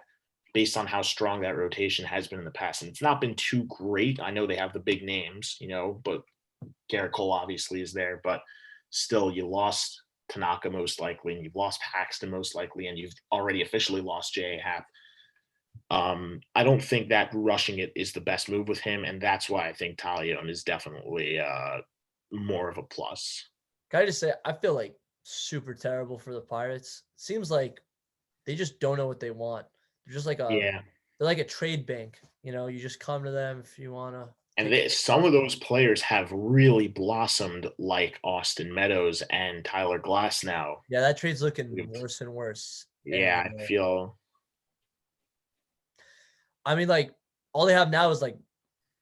based on how strong that rotation has been in the past, and it's not been too great. I know they have the big names, but Garrett Cole obviously is there, but still you lost Tanaka most likely, and you've lost Paxton most likely, and you've already officially lost J.A. Happ. I don't think that rushing it is the best move with him, and that's why I think Talion is definitely more of a plus. Can I just say, I feel like super terrible for the Pirates. Seems like they just don't know what they want. They're just like Yeah. they're like a trade bank. You just come to them if you want to. And some of those players have really blossomed, like Austin Meadows and Tyler Glass now. Yeah, that trade's looking worse and worse. Yeah, And I feel. I mean, like, all they have now is like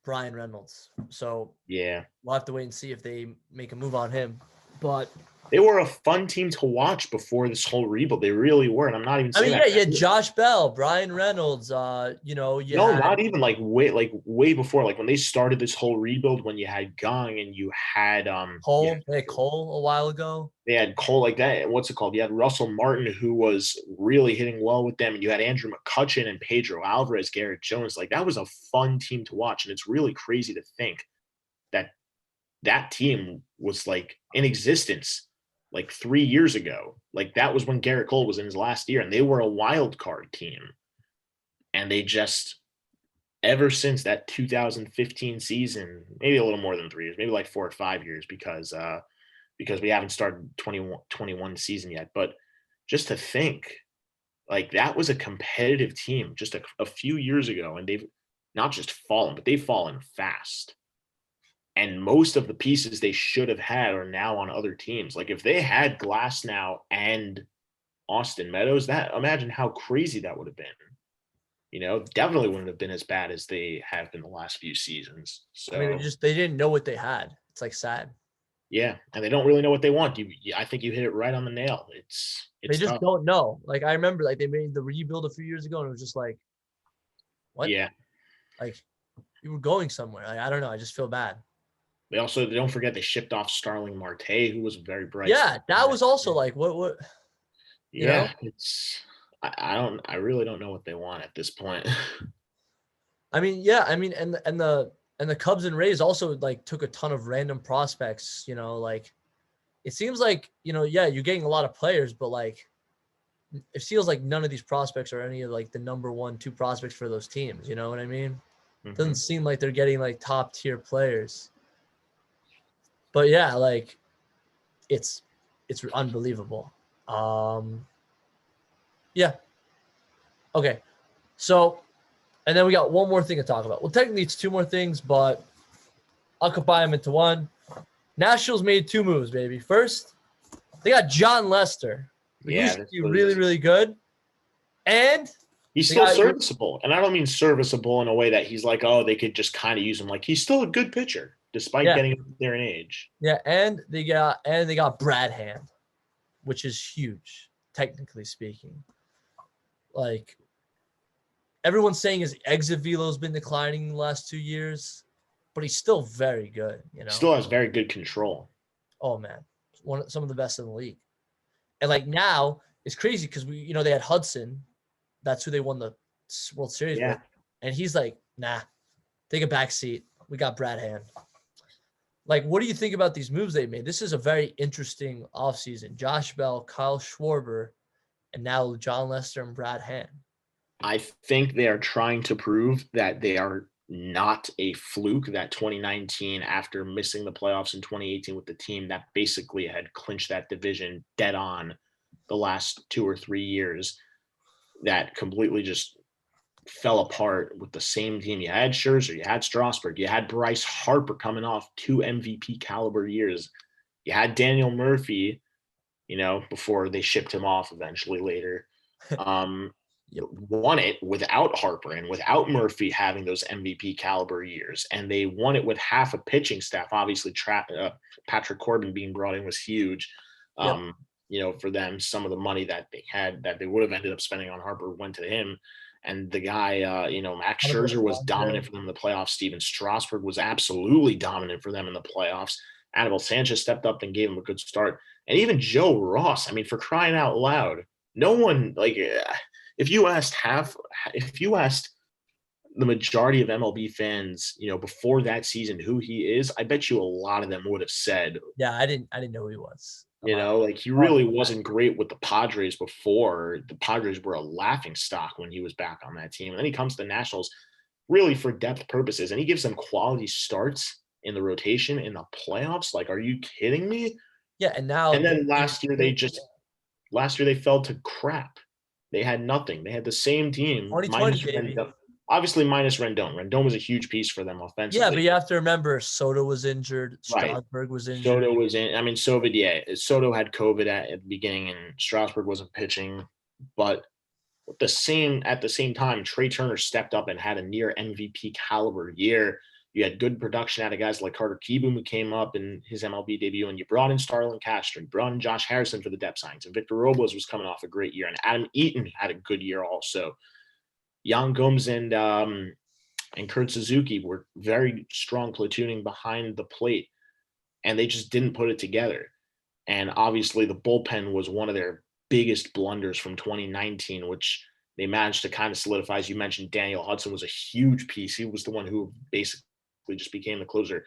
Brian Reynolds. So Yeah. we'll have to wait and see if they make a move on him. But They were a fun team to watch before this whole rebuild. They really were, and I'm not even I saying mean, that. yeah, you had Josh Bell, Brian Reynolds. You No, had not even way before. Like when they started this whole rebuild, when you had Gong and you had Cole. They had Cole a while ago. they had Cole, like that. What's it called? You had Russell Martin, who was really hitting well with them, and you had Andrew McCutchen and Pedro Alvarez, Garrett Jones. Like that was a fun team to watch, and it's really crazy to think that team was like in existence like 3 years ago. Like that was when Garrett Cole was in his last year, and they were a wild card team. And they just, ever since that 2015 season, maybe a little more than 3 years, maybe like 4 or 5 years, because we haven't started 21 season yet. But just to think, like that was a competitive team just a few years ago, and they've not just fallen, but they've fallen fast. And most of the pieces they should have had are now on other teams. Like if they had Glass now and Austin Meadows, that imagine how crazy that would have been. Definitely wouldn't have been as bad as they have been the last few seasons. I mean, So they didn't know what they had. It's like sad. Yeah, and they don't really know what they want. I think you hit it right on the nail. They It's just tough. don't know. Like I remember, like they made the rebuild a few years ago, and it was just like, what? Yeah. Like you were going somewhere. Like I don't know. I just feel bad. They don't forget they shipped off Starling Marte, who was a very bright Yeah, star. that was also like what you know. Yeah, I really don't know what they want at this point. I mean, yeah, I mean, and the Cubs and Rays also like took a ton of random prospects. You know, like it seems like yeah, you're getting a lot of players, but like it feels like none of these prospects are any of like the number 1, 2 prospects for those teams. You know what I mean? Doesn't Mhm. seem like they're getting like top tier players. But yeah, like it's unbelievable. Yeah. Okay. So, and then we got one more thing to talk about. Well, technically it's 2 more things, but I'll combine them into one. Nationals made 2 moves, baby. First, they got John Lester, who Yeah, used to this be really, was really good, and he's they still got serviceable. And I don't mean serviceable in a way that he's like, oh, they could just kind of use him. Like he's still a good pitcher despite yeah, getting up there in age. yeah, and they got Brad Hand, which is huge, technically speaking. Like everyone's saying his exit velo's been declining the last 2 years, but he's still very good, you know. Still has very good control. Oh man, some of the best in the league. And like now it's crazy because they had Hudson. That's who they won the World Series with, Yeah. and he's like, nah, take a back seat. We got Brad Hand. Like, what do you think about these moves they made? This is a very interesting offseason. Josh Bell, Kyle Schwarber, and now John Lester and Brad Hand. I think they are trying to prove that they are not a fluke, that 2019, after missing the playoffs in 2018 with the team that basically had clinched that division dead on the last 2 or 3 years, that completely just fell apart with the same team. You had Scherzer, you had Strasburg, you had Bryce Harper coming off 2 MVP caliber years. You had Daniel Murphy, before they shipped him off eventually later. Yep. Won it without Harper and without Murphy having those MVP caliber years. And they won it with half a pitching staff. Obviously, Patrick Corbin being brought in was huge. Yep. For them, some of the money that they had that they would have ended up spending on Harper went to him. And the guy, Max Scherzer was dominant for them in the playoffs. Steven Strasburg was absolutely dominant for them in the playoffs. Anibal Sanchez stepped up and gave him a good start. And even Joe Ross, I mean, for crying out loud, no one if you asked the majority of MLB fans, before that season who he is, I bet you a lot of them would have said, Yeah, I didn't know who he was. he really wasn't great with the Padres before. The Padres were a laughing stock when he was back on that team. And then he comes to the Nationals really for depth purposes, and he gives them quality starts in the rotation in the playoffs. Like, are you kidding me? Yeah, and now And then last year they fell to crap. They had nothing. They had the same team 2020, minus baby. Rendon. Obviously minus Rendon. Rendon was a huge piece for them offensively. Yeah, but you have to remember Soto was injured, Right. Strasburg was injured. Soto was in. I mean, Soto had COVID at the beginning, and Strasburg wasn't pitching. But at the same time, Trey Turner stepped up and had a near MVP caliber year. You had good production out of guys like Carter Kieboom, who came up in his MLB debut, and you brought in Starlin Castro, you brought in Josh Harrison for the depth signings, and Victor Robles was coming off a great year, and Adam Eaton had a good year also. Yan Gomes and Kurt Suzuki were very strong platooning behind the plate, and they just didn't put it together. And obviously, the bullpen was one of their biggest blunders from 2019, which they managed to kind of solidify. As you mentioned, Daniel Hudson was a huge piece. He was the one who basically just became the closer.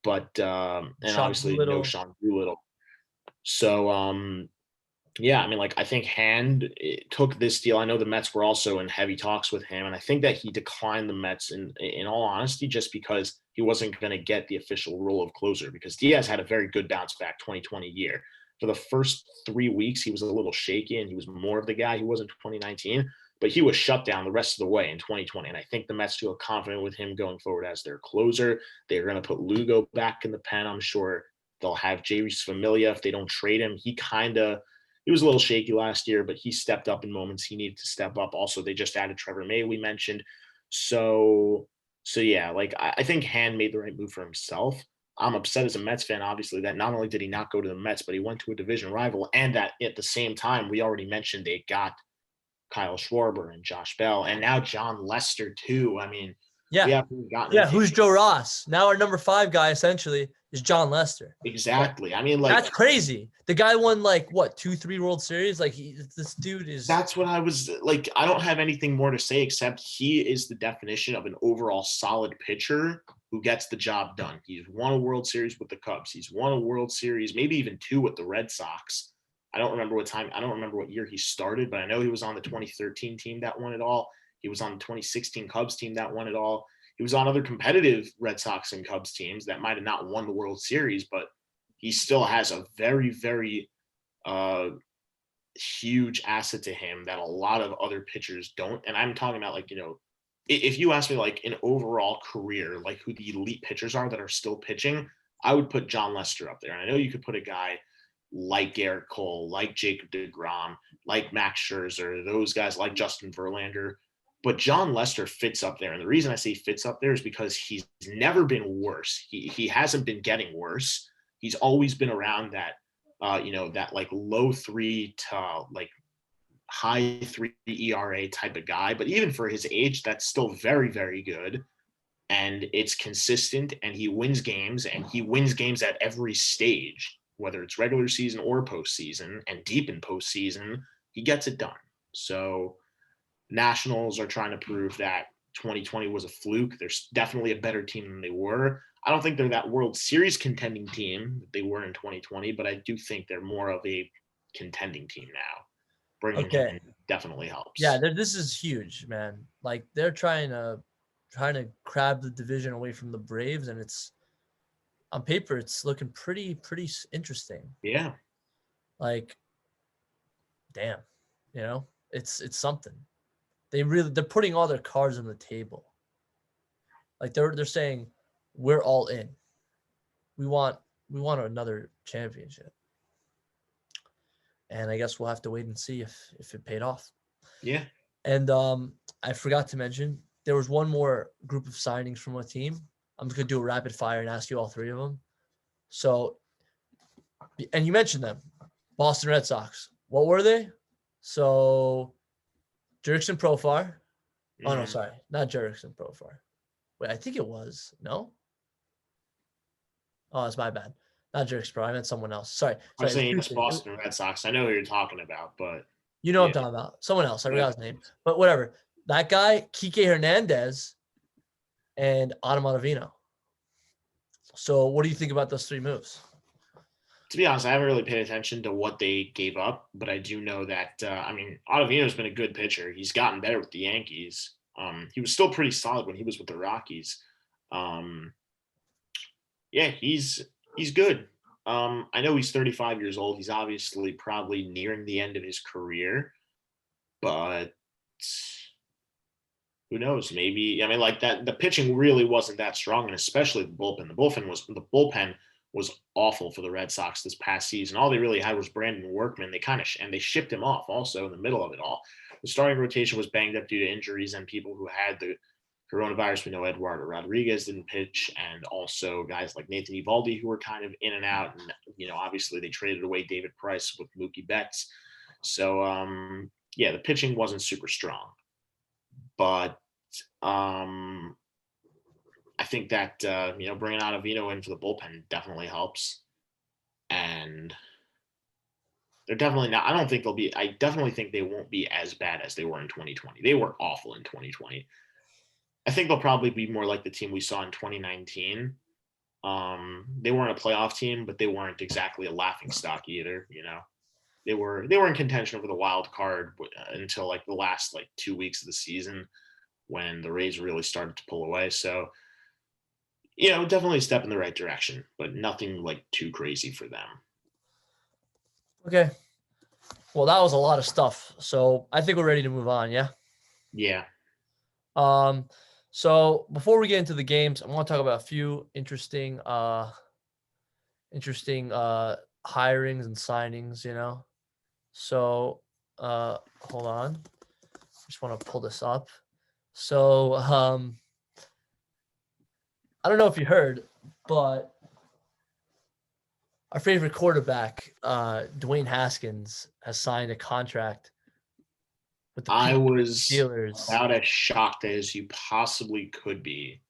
But and obviously no Sean Doolittle. So yeah, I mean, I think Hand took this deal. I know the Mets were also in heavy talks with him, and I think that he declined the Mets in all honesty, just because he wasn't going to get the official role of closer, because Diaz had a very good bounce back 2020 year. For the first 3 weeks, he was a little shaky, and he was more of the guy he was in 2019, but he was shut down the rest of the way in 2020. And I think the Mets feel confident with him going forward as their closer. They're going to put Lugo back in the pen. I'm sure they'll have Jeurys Familia if they don't trade him. He was a little shaky last year, but he stepped up in moments he needed to step up. Also, they just added Trevor May, we mentioned. So yeah, I think Hand made the right move for himself. I'm upset as a Mets fan, obviously, that not only did he not go to the Mets, but he went to a division rival, and that at the same time, we already mentioned they got Kyle Schwarber and Josh Bell, and now John Lester too. I mean, we Yeah. haven't gotten Yeah. into Who's Joe Ross? Now our number 5 guy essentially is John Lester. exactly. I mean, like That's crazy. The guy won like what 2-3 World Series. Like this dude is. that's what I was like. I don't have anything more to say except he is the definition of an overall solid pitcher who gets the job done. He's won a World Series with the Cubs. He's won a World Series, maybe even 2 with the Red Sox. I don't remember what year he started, but I know he was on the 2013 team that won it all. He was on the 2016 Cubs team that won it all. He was on other competitive Red Sox and Cubs teams that might have not won the World Series, but he still has a very, very huge asset to him that a lot of other pitchers don't. And I'm talking about, like, if you ask me like an overall career, like who the elite pitchers are that are still pitching, I would put John Lester up there. And I know you could put a guy like Garrett Cole, like Jacob deGrom, like Max Scherzer, those guys like Justin Verlander. But John Lester fits up there. And the reason I say fits up there is because he's never been worse. He hasn't been getting worse. He's always been around that, that like low 3 to like high 3 ERA type of guy. But even for his age, that's still very, very good. And it's consistent, and he wins games, and he wins games at every stage, whether it's regular season or postseason, and deep in postseason, he gets it done. So Nationals are trying to prove that 2020 was a fluke. They're definitely a better team than they were. I don't think they're that World Series contending team that they were in 2020, but I do think they're more of a contending team now. Bringing him in definitely helps. Yeah, this is huge, man. Like they're trying to grab the division away from the Braves, and it's on paper it's looking pretty interesting. Yeah. Like, damn, it's something. They're putting all their cards on the table. Like they're saying, we're all in. We want another championship. And I guess we'll have to wait and see if it paid off. Yeah. And I forgot to mention there was one more group of signings from a team. I'm just gonna do a rapid fire and ask you all 3 of them. So, and you mentioned them, Boston Red Sox. What were they? So, Jurickson Profar. Oh no, sorry, not Jurickson Profar. Wait, I think it was. No. Oh, it's my bad. Not Jurickson Profar. I meant someone else. Sorry. I was saying it's Boston Red Sox. I know who you're talking about, but you know what I'm talking about. Someone else. I forgot his name. But whatever. That guy, Kike Hernandez, and Adam Ottavino. So what do you think about those 3 moves? To be honest, I haven't really paid attention to what they gave up, but I do know that, Ottavino's been a good pitcher. He's gotten better with the Yankees. He was still pretty solid when he was with the Rockies. He's good. I know he's 35 years old. He's obviously probably nearing the end of his career, but who knows? Maybe, that the pitching really wasn't that strong, and especially the bullpen. The bullpen was awful for the Red Sox this past season. All they really had was Brandon Workman. They shipped him off also in the middle of it all. The starting rotation was banged up due to injuries and people who had the coronavirus. We know Eduardo Rodriguez didn't pitch, and also guys like Nathan Eovaldi who were kind of in and out. And obviously they traded away David Price with Mookie Betts. So the pitching wasn't super strong, but I think that bringing Ottavino in for the bullpen definitely helps, and they're definitely not. I don't think they'll be. I definitely think they won't be as bad as they were in 2020. They were awful in 2020. I think they'll probably be more like the team we saw in 2019. They weren't a playoff team, but they weren't exactly a laughingstock either. They were in contention for the wild card until like the last 2 weeks of the season when the Rays really started to pull away. So, definitely a step in the right direction, but nothing too crazy for them. Okay. Well, that was a lot of stuff. So I think we're ready to move on. Yeah. Yeah. So before we get into the games, I want to talk about a few interesting hirings and signings, So hold on. Just want to pull this up. So I don't know if you heard, but Our favorite quarterback, Dwayne Haskins, has signed a contract with the I was Steelers. about as shocked as you possibly could be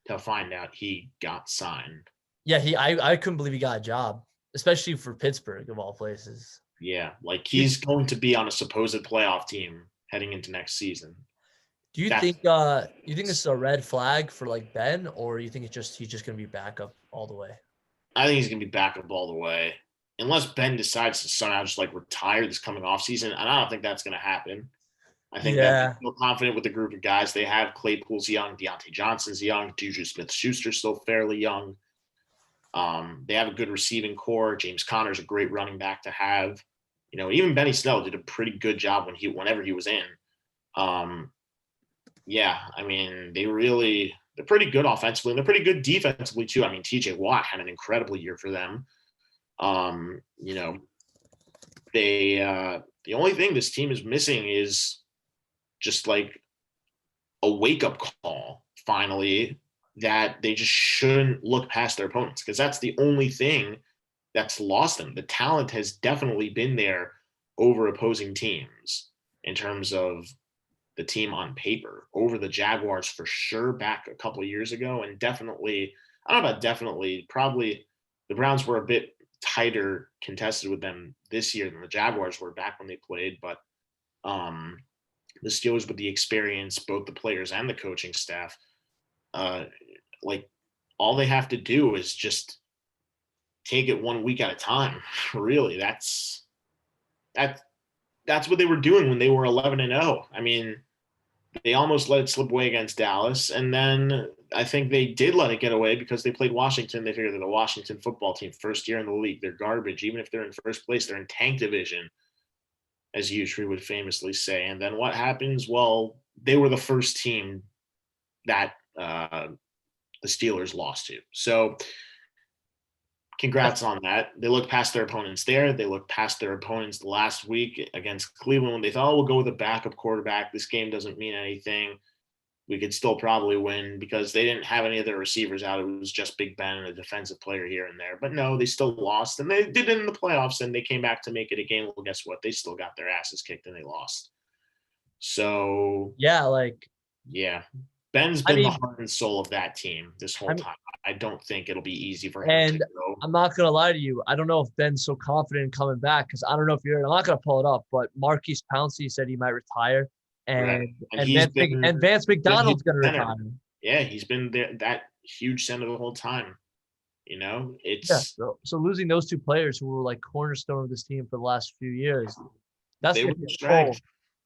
to find out he got signed. Yeah, I couldn't believe he got a job, especially for Pittsburgh of all places. Yeah, like he's going to be on a supposed playoff team heading into next season. Do you think this is a red flag for like Ben, or you think he's just gonna be backup all the way? I think he's going to be backup all the way, unless Ben decides to somehow just like retire this coming off season, and I don't think that's going to happen. I think that they feel confident with the group of guys they have. Claypool's young, Deontay Johnson's young, Juju Smith-Schuster's still fairly young. They have a good receiving core. James Conner's a great running back to have. You know, even Benny Snell did a pretty good job whenever he was in. Yeah, I mean, they're pretty good offensively, and they're pretty good defensively too. I mean, TJ Watt had an incredible year for them. You know, the only thing this team is missing is just like a wake-up call finally that they just shouldn't look past their opponents, because that's the only thing that's lost them. The talent has definitely been there over opposing teams in terms of the team on paper over the Jaguars for sure back a couple of years ago. And definitely, I don't know about definitely, probably the Browns were a bit tighter contested with them this year than the Jaguars were back when they played. But the Steelers, with the experience, both the players and the coaching staff, like all they have to do is just take it 1 week at a time. Really, that's what they were doing when they were 11-0. I mean, they almost let it slip away against Dallas, and then I think they did let it get away because they played Washington. They figured that the Washington football team, first year in the league, they're garbage. Even if they're in first place, they're in tank division, as Usury would famously say. And then what happens? Well, they were the first team that the Steelers lost to. So congrats on that. They looked past their opponents there. They looked past their opponents last week against Cleveland when they thought, oh, we'll go with a backup quarterback. This game doesn't mean anything. We could still probably win, because they didn't have any of their receivers out. It was just Big Ben and a defensive player here and there. But no, they still lost, and they did it in the playoffs, and they came back to make it a game. Well, guess what? They still got their asses kicked and they lost. So yeah, Ben's been the heart and soul of that team this whole time. I don't think it'll be easy for him to go. I'm not going to lie to you. I don't know if Ben's so confident in coming back, because I don't know if you're – I'm not going to pull it up, but Marquise Pouncey said he might retire. And Vance McDonald's going to retire. Yeah, he's been there, that huge center the whole time. You know, so losing those two players who were like cornerstone of this team for the last few years, that's they were strength.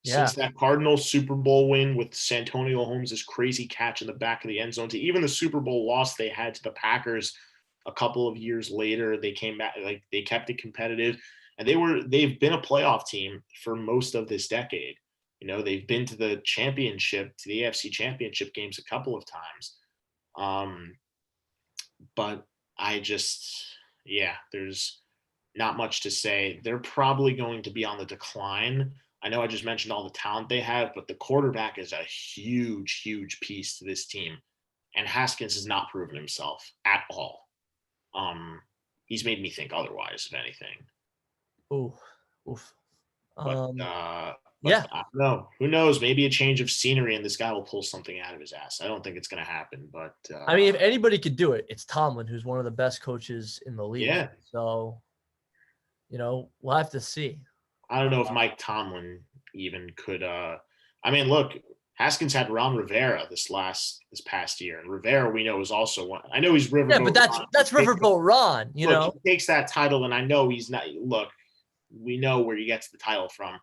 Since that Cardinals Super Bowl win with Santonio Holmes' crazy catch in the back of the end zone, to even the Super Bowl loss they had to the Packers a couple of years later, they came back, like they kept it competitive, and they've been a playoff team for most of this decade. You know, they've been to the AFC championship games a couple of times. But there's not much to say. They're probably going to be on the decline. I know I just mentioned all the talent they have, but the quarterback is a huge, huge piece to this team. And Haskins has not proven himself at all. He's made me think otherwise, if anything. Oof. I don't know. Who knows? Maybe a change of scenery and this guy will pull something out of his ass. I don't think it's going to happen, but I mean, if anybody could do it, it's Tomlin, who's one of the best coaches in the league. Yeah. So, you know, we'll have to see. I don't know if Mike Tomlin even could. I mean, look, Haskins had Ron Rivera this past year, and Rivera we know is also one. I know he's Riverboat. Yeah, but that's Riverboat Ron. You know, he takes that title, and I know he's not. Look, we know where he gets the title from.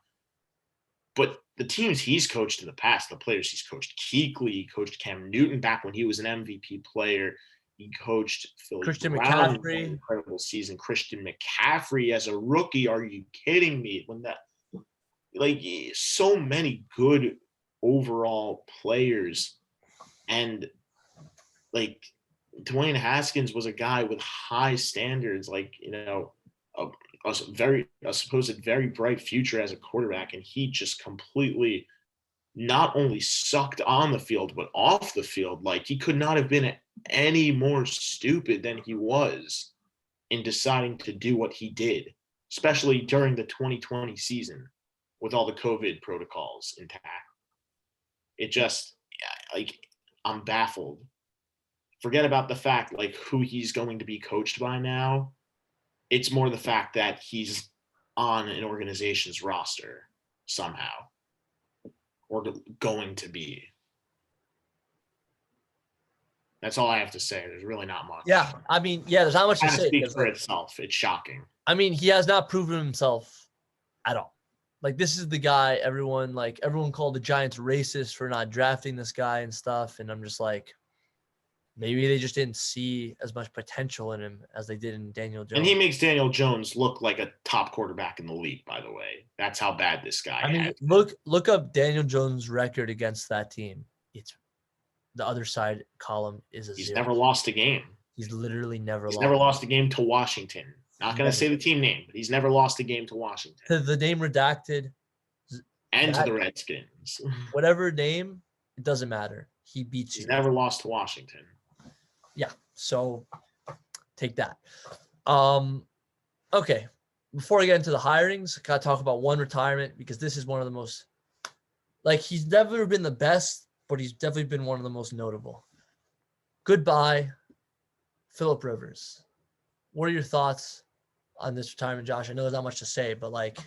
But the teams he's coached in the past, the players he's coached, Quickley, he coached Cam Newton back when he was an MVP player. He coached Christian Brown, McCaffrey, incredible season. Christian McCaffrey as a rookie. Are you kidding me? So many good overall players, and Dwayne Haskins was a guy with high standards, a supposed very bright future as a quarterback, and he just completely not only sucked on the field but off the field. Like, he could not have been any more stupid than he was. in deciding to do what he did, especially during the 2020 season with all the COVID protocols intact. It just, like, I'm baffled. Forget about the fact, like, who he's going to be coached by now. It's more the fact that he's on an organization's roster somehow, or going to be. That's all I have to say. There's really not much. Yeah, I mean, there's not much to say. Speaks for itself. It's shocking. I mean, he has not proven himself at all. Like, this is the guy everyone called the Giants racist for not drafting this guy and stuff. And I'm just like, maybe they just didn't see as much potential in him as they did in Daniel Jones. And he makes Daniel Jones look like a top quarterback in the league, by the way. That's how bad this guy is. I mean, look up Daniel Jones' record against that team. It's the other side column is a 0. He's never lost a game. He's literally never He's lost. never lost a game to Washington. Not going to say the team name, but he's never lost a game to Washington. To the name redacted. And to the Redskins. Whatever name, it doesn't matter. He beats you. He's never lost to Washington. Yeah, so take that. Okay, before I get into the hirings, I got to talk about one retirement because this is one of the most, like, he's never been the best, but he's definitely been one of the most notable. Goodbye, Phillip Rivers. What are your thoughts on this retirement, Josh? I know there's not much to say, but, like,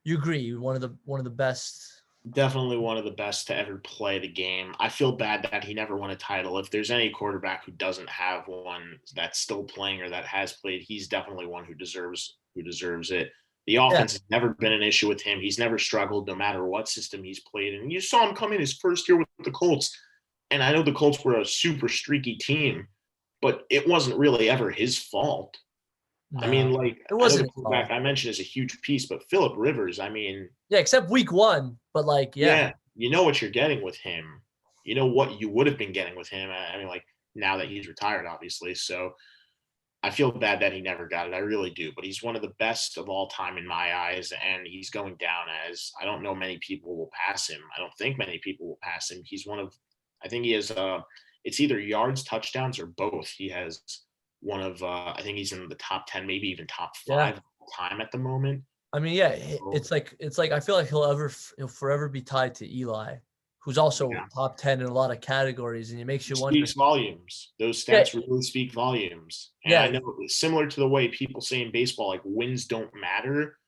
you agree, one of the best. Definitely one of the best to ever play the game. I feel bad that he never won a title. If there's any quarterback who doesn't have one that's still playing or that has played, he's definitely one who deserves it. The offense has never been an issue with him. He's never struggled no matter what system he's played. And you saw him come in his first year with the Colts. And I know the Colts were a super streaky team, but it wasn't really ever his fault. No, I mean, like, it wasn't. I mentioned is a huge piece, but Phillip Rivers, I mean, except week 1, but, like, you know what you're getting with him. You know what you would have been getting with him. I mean, like, now that he's retired, obviously. So I feel bad that he never got it. I really do. But he's one of the best of all time in my eyes, and he's going down as I don't know many people will pass him. I don't think many people will pass him. He's one of, I think he has, it's either yards, touchdowns, or both. He has one of, I think he's in the top 10, maybe even top 5 of all time at the moment. I mean, it's like I feel like he'll forever be tied to Eli, who's also top 10 in a lot of categories, and it makes you wonder. Speaks volumes. Those stats really speak volumes. And I know, similar to the way people say in baseball, like, wins don't matter.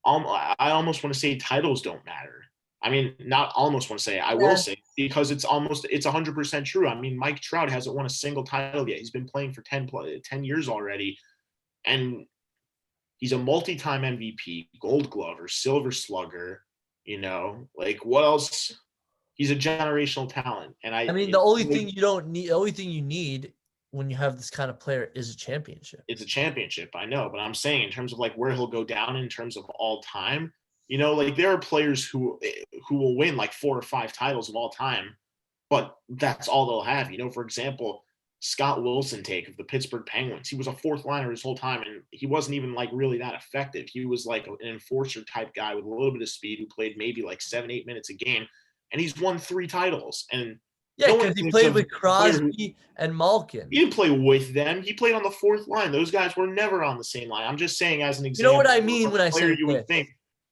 I almost want to say titles don't matter. I mean, not almost want to say, I will say, because it's 100% true. I mean, Mike Trout hasn't won a single title yet. He's been playing for 10 years already. And he's a multi-time MVP, Gold Glover, Silver Slugger, like, what else? He's a generational talent. And I mean, the only thing you need when you have this kind of player is a championship. It's a championship, I know. But I'm saying in terms of, like, where he'll go down in terms of all time, like, there are players who will win like 4 or 5 titles of all time, but that's all they'll have. For example, Scott Wilson of the Pittsburgh Penguins. He was a fourth liner his whole time, and he wasn't even, like, really that effective. He was like an enforcer type guy with a little bit of speed who played maybe like 7-8 minutes a game, and he's won 3 titles. And because he played with Crosby and Malkin. He didn't play with them. He played on the fourth line. Those guys were never on the same line. I'm just saying, as an example. You know what I mean when I say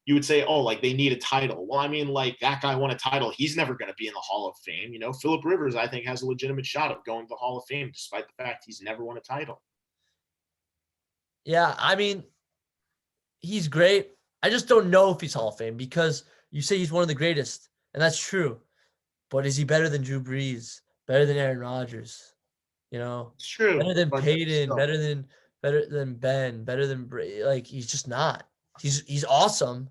you would say, oh, like, they need a title. Well, I mean, like, that guy won a title. He's never going to be in the Hall of Fame. Phillip Rivers, I think, has a legitimate shot of going to the Hall of Fame, despite the fact he's never won a title. Yeah, I mean, he's great. I just don't know if he's Hall of Fame because you say he's one of the greatest, and that's true. But is he better than Drew Brees? Better than Aaron Rodgers? It's true. Better than Peyton? Better than Ben? Better than Brady? Like, he's just not. He's awesome.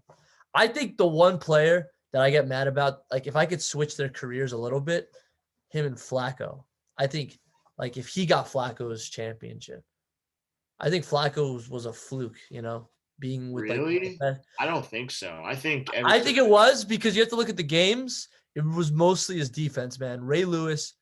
I think the one player that I get mad about, like, if I could switch their careers a little bit, him and Flacco. I think, like, if he got Flacco's championship, I think Flacco was a fluke, being with, really? Like, I don't think so. I think it was because you have to look at the games. It was mostly his defense, man. Ray Lewis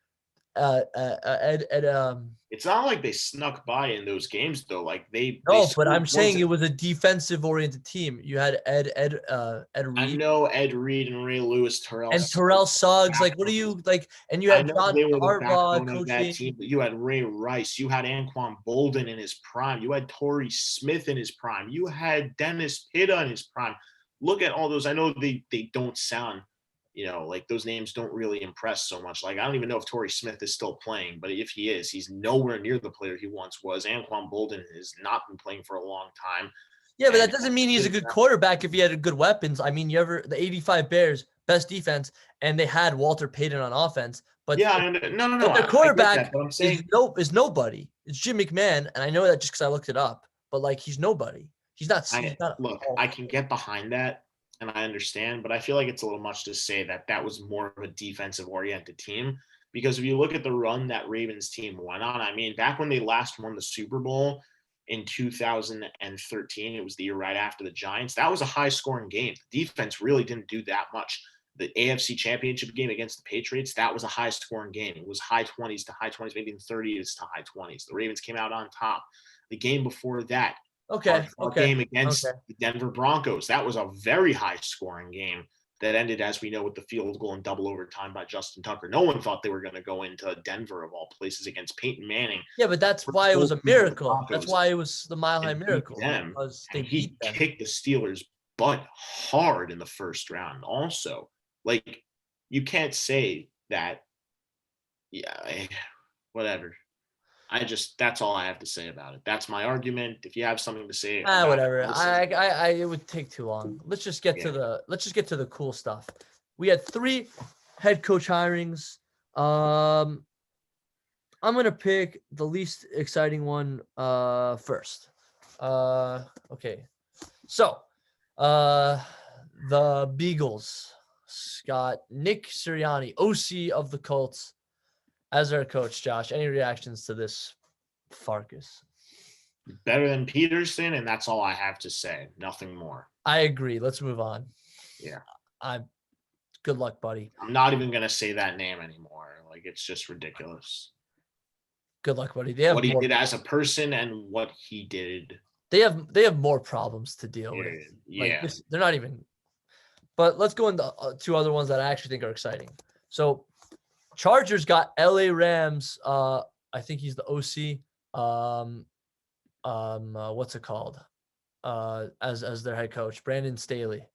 It's not like they snuck by in those games though. Like they No, but scored I'm once. saying it was a defensive-oriented team. You had Ed I Reed know Ed Reed and Ray Lewis, and Terrell Suggs. Like, what are backbones. you like? And you I had know John they were the Harbaugh backbone of that coaching. team, but you had Ray Rice, you had Anquan Bolden in his prime, you had Torrey Smith in his prime, you had Dennis Pitta in his prime. Look at all those. I know they don't sound, like those names don't really impress so much. Like I don't even know if Torrey Smith is still playing, but if he is, he's nowhere near the player he once was. Anquan Bolden has not been playing for a long time. Yeah, but that doesn't mean he's a good quarterback if he had good weapons. I mean, the 85 Bears, best defense, and they had Walter Payton on offense. But yeah, no. But their quarterback But I'm saying is nobody. It's Jim McMahon, and I know that just because I looked it up. But like, he's nobody. He's not. I can get behind that, and I understand, but I feel like it's a little much to say that was more of a defensive-oriented team. Because if you look at the run that Ravens team went on, I mean, back when they last won the Super Bowl in 2013, it was the year right after the Giants. That was a high-scoring game. The defense really didn't do that much. The AFC Championship game against the Patriots, that was a high-scoring game. It was high 20s to high 20s, maybe in 30s to high 20s. The Ravens came out on top. The game before that, game against the Denver Broncos, that was a very high-scoring game that ended, as we know, with the field goal in double overtime by Justin Tucker. No one thought they were going to go into Denver, of all places, against Peyton Manning. Yeah, but that's why it was a miracle. That's why it was the Mile High Miracle. Because they beat them. Kicked the Steelers' butt hard in the first round also. Like, you can't say that, whatever. That's all I have to say about it. That's my argument. If you have something to say, whatever. It would take too long. Let's just get to the cool stuff. We had 3 head coach hirings. I'm gonna pick the least exciting one first. Okay. So, the Beagles got Nick Sirianni, OC of the Colts, as their coach. Josh, any reactions to this Farkas? Better than Peterson, and that's all I have to say. Nothing more. I agree. Let's move on. Yeah. Good luck, buddy. I'm not even going to say that name anymore. Like, it's just ridiculous. Good luck, buddy. What he did as a person and what he did. They have more problems to deal with. Yeah. Like they're not even. But let's go into 2 other ones that I actually think are exciting. So, Chargers got LA Rams. I think he's the OC. What's it called? As their head coach, Brandon Staley.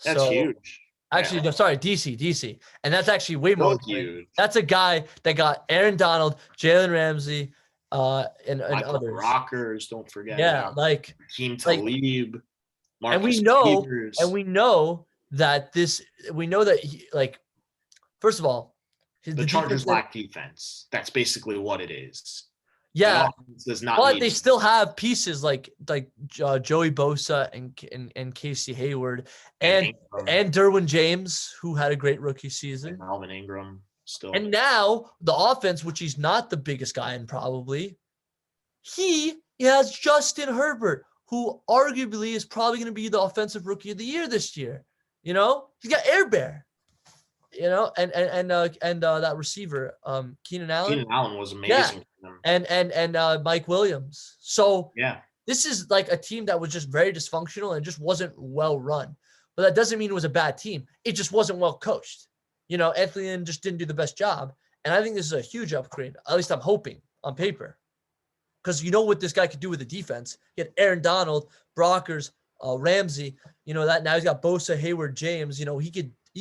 That's huge. Actually, no, sorry, DC. And that's actually way more huge. That's a guy that got Aaron Donald, Jalen Ramsey, and others. Rockers, don't forget. Yeah, like Hakeem Talib, Marcus and we know that first of all, the Chargers lack defense. That's basically what it is. Yeah, does not. But they still have pieces like Joey Bosa and Casey Hayward and Derwin James, who had a great rookie season. And Melvin Ingram still. And now the offense, which he's not the biggest guy in probably, he has Justin Herbert, who arguably is probably going to be the offensive rookie of the year this year. He's got Air Bear. And that receiver, Keenan Allen. Keenan Allen was amazing. Yeah. And Mike Williams. So yeah, this is like a team that was just very dysfunctional and just wasn't well run. But that doesn't mean it was a bad team. It just wasn't well coached. Anthony Lynn just didn't do the best job. And I think this is a huge upgrade. At least I'm hoping on paper. Because you know what this guy could do with the defense. He had Aaron Donald, Brockers, Ramsey. That now he's got Bosa, Hayward, James. He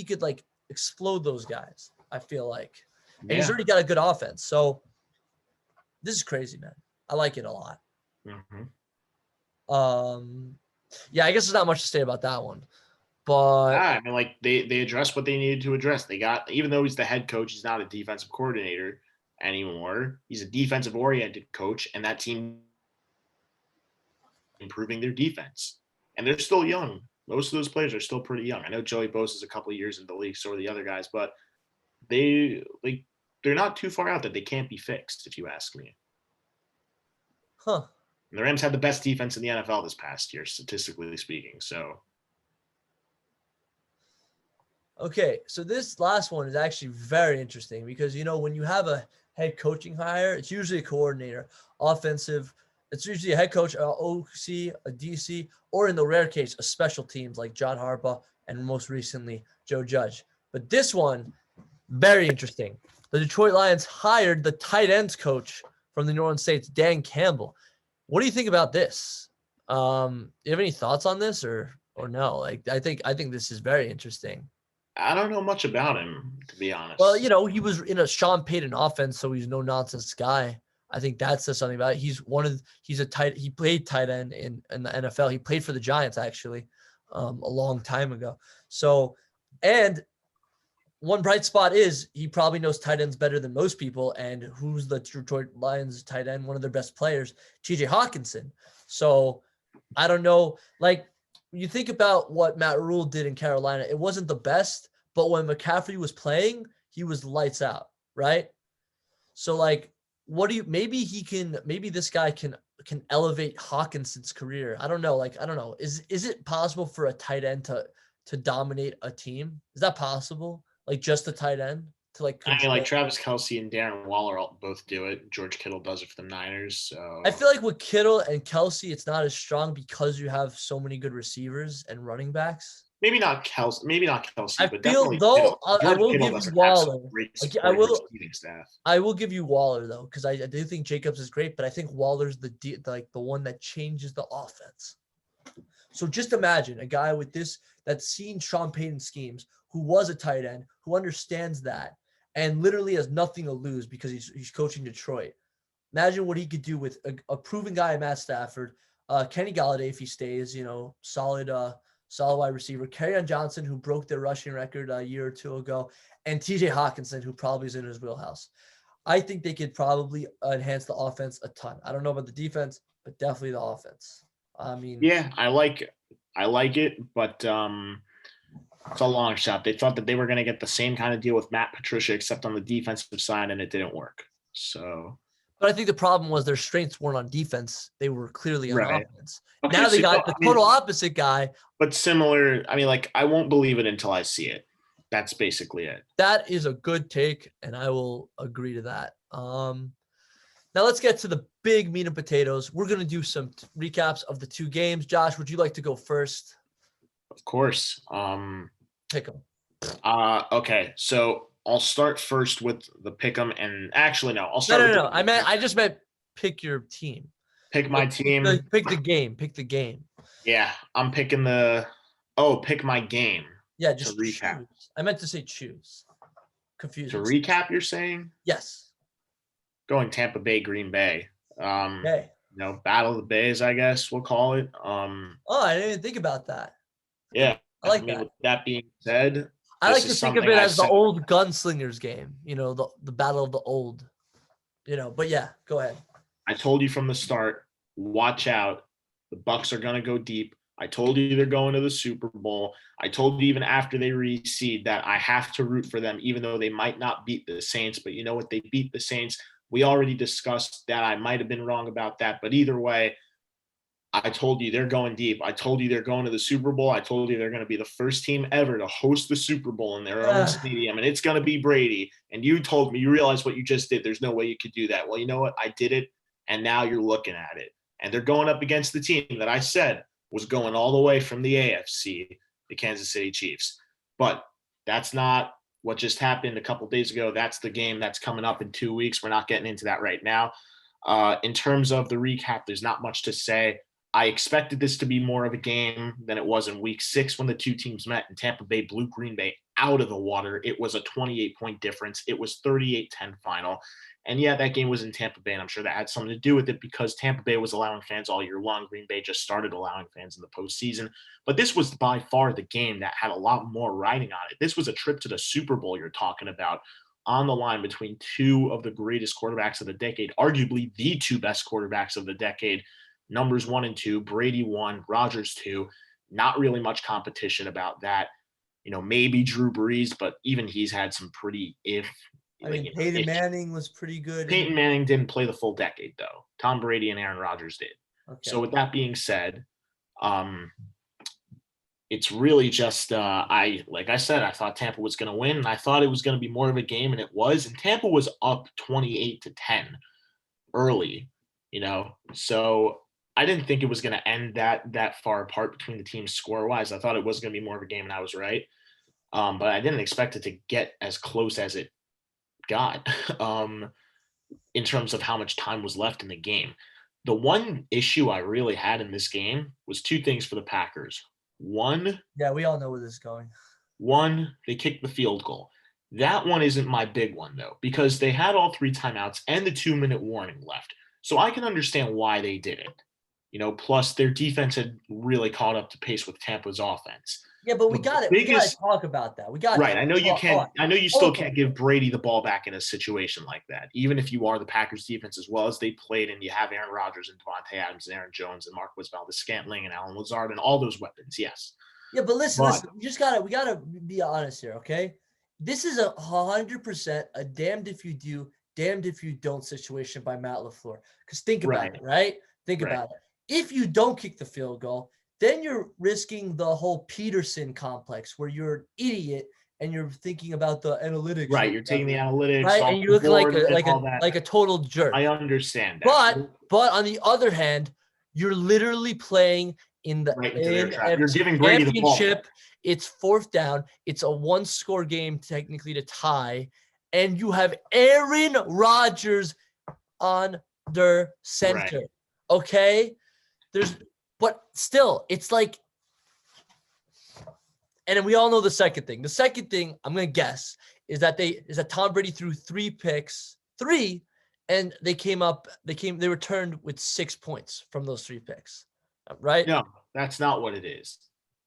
could like explode those guys, I feel like. And he's already got a good offense. So this is crazy, man. I like it a lot. Mm-hmm. Yeah, I guess there's not much to say about that one. But I mean, like they addressed what they needed to address. They got, even though he's the head coach, he's not a defensive coordinator anymore. He's a defensive oriented coach, and that team improving their defense. And they're still young. Most of those players are still pretty young. I know Joey Bosa is a couple of years in the league, so are the other guys, but they're not too far out that they can't be fixed, if you ask me. Huh. And the Rams had the best defense in the NFL this past year, statistically speaking. So. Okay, so this last one is actually very interesting because, when you have a head coaching hire, it's usually a coordinator, offensive. It's usually a head coach, a OC, a DC, or in the rare case, a special teams like John Harbaugh and most recently Joe Judge. But this one, very interesting. The Detroit Lions hired the tight ends coach from the New Orleans Saints, Dan Campbell. What do you think about this? Do you have any thoughts on this or no? Like, I think this is very interesting. I don't know much about him, to be honest. Well, he was in a Sean Payton offense, so he's no nonsense guy. I think that says something about it. He played tight end in the NFL. He played for the Giants actually, a long time ago. So, and one bright spot is he probably knows tight ends better than most people. And who's the Detroit Lions tight end? One of their best players, TJ Hawkinson. So I don't know. Like, you think about what Matt Rule did in Carolina, it wasn't the best, but when McCaffrey was playing, he was lights out, right? So like, maybe this guy can elevate Hawkinson's career. I don't know. Like, I don't know. Is it possible for a tight end to dominate a team? Is that possible? Like just a tight end to like I mean, control? like Travis Kelce and Darren Waller both do it. George Kittle does it for the Niners. So I feel like with Kittle and Kelce, it's not as strong because you have so many good receivers and running backs. maybe not Kelce, I but feel definitely though Kittle. I George will Kittle give you doesn't have some Waller. great Like, supporting receiving staff. I will give you Waller though, because I do think Jacobs is great, but I think Waller's the one that changes the offense. So just imagine a guy with that's seen Sean Payton schemes, who was a tight end, who understands that, and literally has nothing to lose because he's coaching Detroit. Imagine what he could do with a proven guy, Matt Stafford, Kenny Galladay if he stays, solid wide receiver, Kerryon Johnson, who broke their rushing record a year or two ago, and TJ Hawkinson, who probably is in his wheelhouse. I think they could probably enhance the offense a ton. I don't know about the defense, but definitely the offense. I mean, Yeah, I like it, but it's a long shot. They thought that they were going to get the same kind of deal with Matt Patricia, except on the defensive side, and it didn't work. So, but I think the problem was their strengths weren't on defense; they were clearly on right. offense. Okay, Now they so, got the total opposite guy. But similar. I mean, like, I won't believe it until I see it. That's basically it. That is a good take, and I will agree to that. Now let's get to the big meat and potatoes. We're going to do some recaps of the two games. Josh, would you like to go first? Of course. Pick them. Okay, so I'll start first with the pick'em, and actually, no, I'll start. No. I just meant pick your team. Pick my team. Pick the game. Pick the game. Yeah, I'm picking pick my game. Yeah, just to recap. choose. I meant to say choose. Confusing. To recap, you're saying? Yes. Going Tampa Bay, Green Bay. Okay. Battle of the Bays, I guess we'll call it. I didn't even think about that. Yeah. I like that. With that being said, I like to think of it as the old gunslingers game, the battle of the old, but yeah, go ahead. I told you from the start, watch out. The Bucs are going to go deep. I told you they're going to the Super Bowl. I told you even after they reseed that I have to root for them, even though they might not beat the Saints. But you know what? They beat the Saints. We already discussed that. I might have been wrong about that. But either way, I told you they're going deep. I told you they're going to the Super Bowl. I told you they're going to be the first team ever to host the Super Bowl in their own stadium. And it's going to be Brady. And you told me, you realize what you just did. There's no way you could do that. Well, you know what? I did it. And now you're looking at it. And they're going up against the team that I said was going all the way from the AFC, the Kansas City Chiefs. But that's not what just happened a couple days ago. That's the game that's coming up in 2 weeks. We're not getting into that right now. In terms of the recap, there's not much to say. I expected this to be more of a game than it was in week 6 when the two teams met and Tampa Bay blew Green Bay out of the water. It was a 28-point difference. It was 38-10 final. And yeah, that game was in Tampa Bay, and I'm sure that had something to do with it because Tampa Bay was allowing fans all year long. Green Bay just started allowing fans in the postseason. But this was by far the game that had a lot more riding on it. This was a trip to the Super Bowl you're talking about, on the line between two of the greatest quarterbacks of the decade, arguably the two best quarterbacks of the decade. Numbers 1 and 2, Brady 1, Rodgers 2. Not really much competition about that. Maybe Drew Brees, but even he's had some pretty Peyton Manning was pretty good. Peyton Manning didn't play the full decade, though. Tom Brady and Aaron Rodgers did. Okay. So with that being said, it's really just like I said, I thought Tampa was going to win, and I thought it was going to be more of a game, and it was. And Tampa was up 28-10 early, So I didn't think it was going to end that far apart between the teams score wise. I thought it was going to be more of a game, and I was right. But I didn't expect it to get as close as it got in terms of how much time was left in the game. The one issue I really had in this game was two things for the Packers. Yeah, we all know where this is going. One, they kicked the field goal. That one isn't my big one, though, because they had all 3 timeouts and the 2-minute warning left. So I can understand why they did it. Plus their defense had really caught up to pace with Tampa's offense. Yeah, but we got it. We got to talk about that. We got right. I know you can't. I know you still can't give Brady the ball back in a situation like that, even if you are the Packers defense as well as they played, and you have Aaron Rodgers and Devontae Adams and Aaron Jones and Marquez Valdes-Scantling and Alan Lazard and all those weapons. Yes. Yeah, but listen. We gotta be honest here, okay? This is 100% a damned if you do, damned if you don't situation by Matt LaFleur. Because think about it, right? Think about it. If you don't kick the field goal, then you're risking the whole Peterson complex where you're an idiot and you're thinking about the analytics. Right, you're taking the analytics, right, and you're looking like a total jerk. I understand that. But on the other hand, you're literally playing in the you're giving Brady the ball. It's 4th down. It's a 1-score game technically to tie, and you have Aaron Rodgers under center. Right. Okay, but still, it's like, and then we all know the second thing. The second thing I'm gonna guess is that Tom Brady threw 3 picks, and they returned with 6 points from those 3 picks. Right? No, that's not what it is.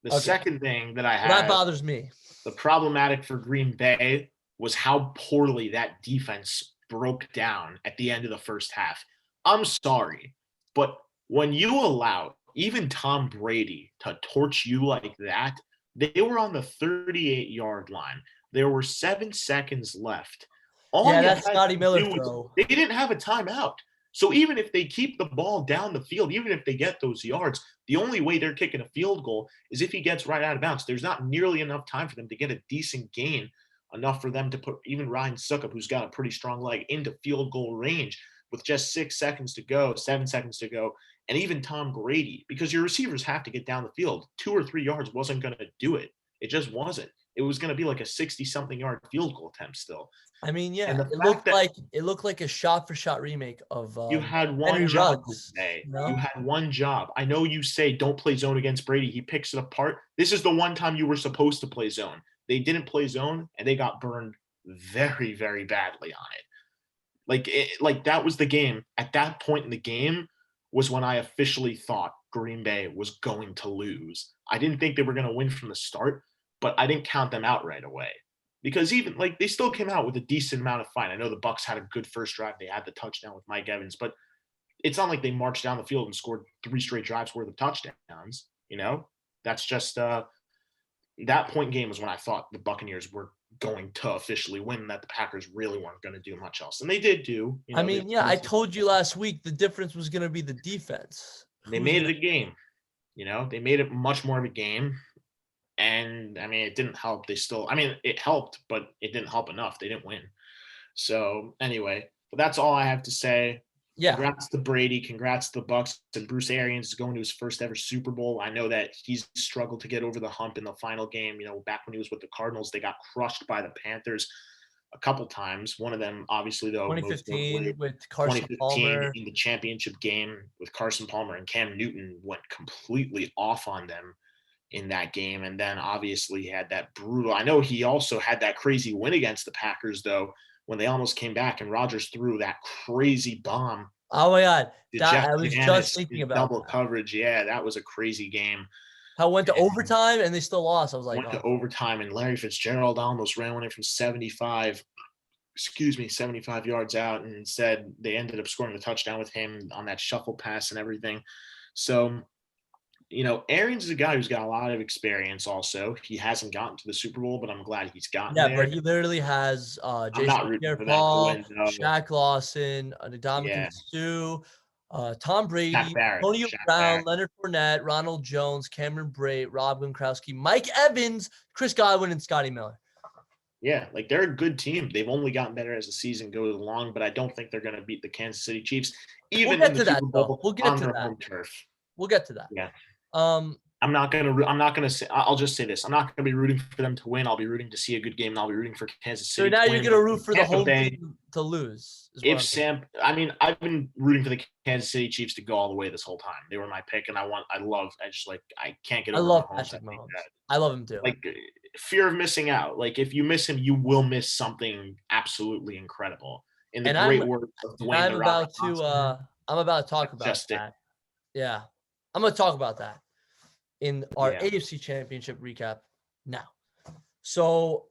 The second thing that I had that bothers me. The problematic for Green Bay was how poorly that defense broke down at the end of the first half. I'm sorry, but when you allow even Tom Brady to torch you like that, they were on the 38-yard line. There were 7 seconds left. That's Scotty Miller throw. They didn't have a timeout. So even if they keep the ball down the field, even if they get those yards, the only way they're kicking a field goal is if he gets right out of bounds. There's not nearly enough time for them to get a decent gain, enough for them to put even Ryan Succop, who's got a pretty strong leg, into field goal range with just 6 seconds to go, 7 seconds to go, and even Tom Brady, because your receivers have to get down the field. 2 or 3 yards wasn't going to do it. It just wasn't. It was going to be like a 60-something yard field goal attempt still. I mean, yeah, it looked like a shot-for-shot remake of you had one job today. You had one job. I know you say don't play zone against Brady. He picks it apart. This is the one time you were supposed to play zone. They didn't play zone, and they got burned very, very badly on it. Like that was the game. At that point in the game was when I officially thought Green Bay was going to lose. I didn't think they were going to win from the start, but I didn't count them out right away. Because even they still came out with a decent amount of fight. I know the Bucs had a good first drive. They had the touchdown with Mike Evans, but it's not like they marched down the field and scored 3 straight drives worth of touchdowns. That's just that point game was when I thought the Buccaneers were going to officially win, that the Packers really weren't going to do much else. And they did do. I told you last week the difference was going to be the defense. They made it a game. They made it much more of a game. And it didn't help. It helped, but it didn't help enough. They didn't win. So anyway, but that's all I have to say. Yeah. Congrats to Brady. Congrats to the Bucs. And Bruce Arians is going to his first ever Super Bowl. I know that he's struggled to get over the hump in the final game. Back when he was with the Cardinals, they got crushed by the Panthers a couple times. One of them, obviously, though, 2015 with Carson Palmer in the championship game with Carson Palmer, and Cam Newton went completely off on them in that game. And then obviously he had that brutal, I know he also had that crazy win against the Packers though, when they almost came back and Rodgers threw that crazy bomb. Oh my God. I was just thinking about double coverage. Yeah, that was a crazy game. How it went to overtime and they still lost. I was like, went to overtime, and Larry Fitzgerald almost ran one in from 75 yards out, and instead they ended up scoring the touchdown with him on that shuffle pass and everything. So Arians is a guy who's got a lot of experience also. He hasn't gotten to the Super Bowl, but I'm glad he's gotten there. Yeah, but he literally has Jason Pierre-Paul, Shaq Lawson, Ndamukong Suh, Tom Brady, Antonio Shaq Brown, Barrett. Leonard Fournette, Ronald Jones, Cameron Brate, Rob Gronkowski, Mike Evans, Chris Godwin, and Scotty Miller. Yeah, like they're a good team. They've only gotten better as the season goes along, but I don't think they're going to beat the Kansas City Chiefs, even in the Super Bowl on their home turf. We'll get to that. Yeah. I'm not gonna say. I'll just say this. I'm not gonna be rooting for them to win. I'll be rooting to see a good game, and I'll be rooting for Kansas City. So now to you're win. gonna root for the home team to lose. I've been rooting for the Kansas City Chiefs to go all the way this whole time. They were my pick, and I can't get over. I love Patrick Mahomes. I love him too. Like fear of missing out. Like if you miss him, you will miss something absolutely incredible. In the great words of Dwayne I'm about to talk about that. Yeah, I'm gonna talk about that in our AFC Championship recap now. So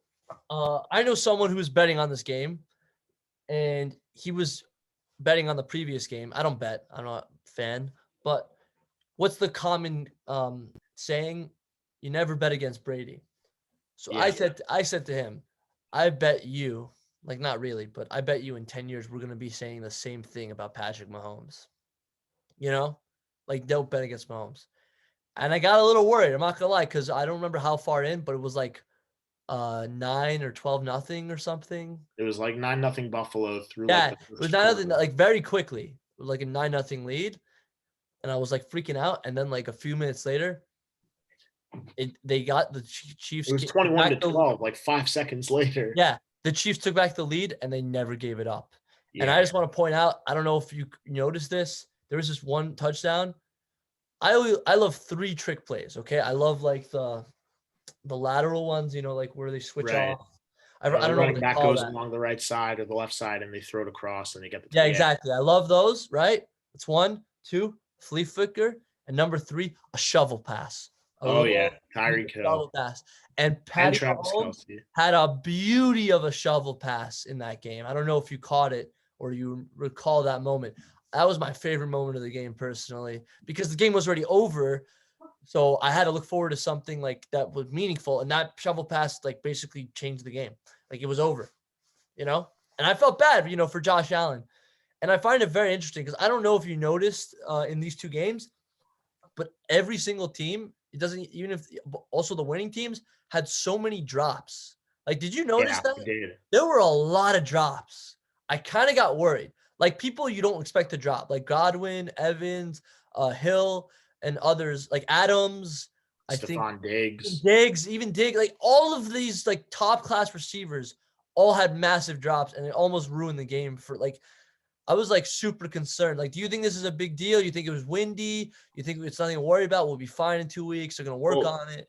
I know someone who was betting on this game, and he was betting on the previous game. I don't bet. I'm not a fan. But what's the common saying? You never bet against Brady. So I said to him, I bet you, like not really, but I bet you in 10 years we're going to be saying the same thing about Patrick Mahomes. You know? Like don't bet against Mahomes. And I got a little worried. I'm not gonna lie, because I don't remember how far in, but it was like 9 or 12-0 or something. It was like 9-0 Buffalo through. Yeah, it was 9-0, like very quickly, like a 9-0 lead, and I was like freaking out. And then like a few minutes later, they got the Chiefs. It was 21-12, like 5 seconds later. Yeah, the Chiefs took back the lead, and they never gave it up. Yeah. And I just want to point out, I don't know if you noticed this. There was this one touchdown. I love 3 trick plays. Okay, I love like the lateral ones. You know, like where they switch off. I don't know what they back call goes that. Along the right side or the left side, and they throw it across, and they get the. Yeah, exactly. I love those. Right. It's 1, 2, flea flicker, and number 3, a shovel pass. Tyreek Hill. Shovel pass. And Patty Mahomes had a beauty of a shovel pass in that game. I don't know if you caught it or you recall that moment. That was my favorite moment of the game personally, because the game was already over. So I had to look forward to something like that was meaningful. And that shovel pass like basically changed the game. Like it was over, you know? And I felt bad, you know, for Josh Allen. And I find it very interesting because I don't know if you noticed in these 2 games, but every single team, it doesn't, even if also the winning teams had so many drops. Like, did you notice that? There were a lot of drops. I kind of got worried. Like people you don't expect to drop, like Godwin, Evans, Hill, and others, like Adams. Stephon Diggs, like all of these like top class receivers all had massive drops, and it almost ruined the game for like. I was like super concerned. Like, do you think this is a big deal? You think it was windy? You think it's nothing to worry about? We'll be fine in 2 weeks. They're gonna work on it.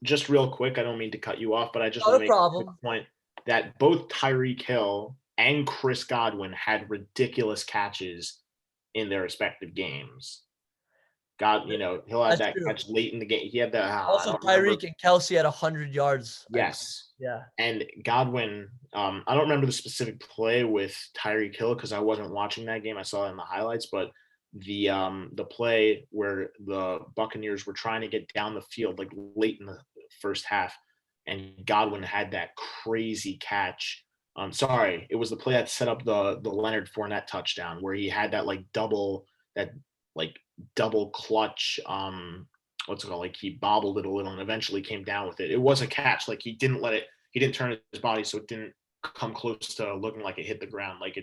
Just real quick, I don't mean to cut you off, but I just want to make a quick point that both Tyreek Hill and Chris Godwin had ridiculous catches in their respective games. He'll have that catch late in the game. He had the also Tyreek and Kelsey had 100 yards. Yes. Yeah. And Godwin, I don't remember the specific play with Tyreek Hill because I wasn't watching that game. I saw it in the highlights, but the play where the Buccaneers were trying to get down the field like late in the first half, and Godwin had that crazy catch. It was the play that set up the Leonard Fournette touchdown where he had that double clutch. What's it called? Like he bobbled it a little and eventually came down with it. It was a catch. Like he didn't turn his body, so it didn't come close to looking like it hit the ground. Like he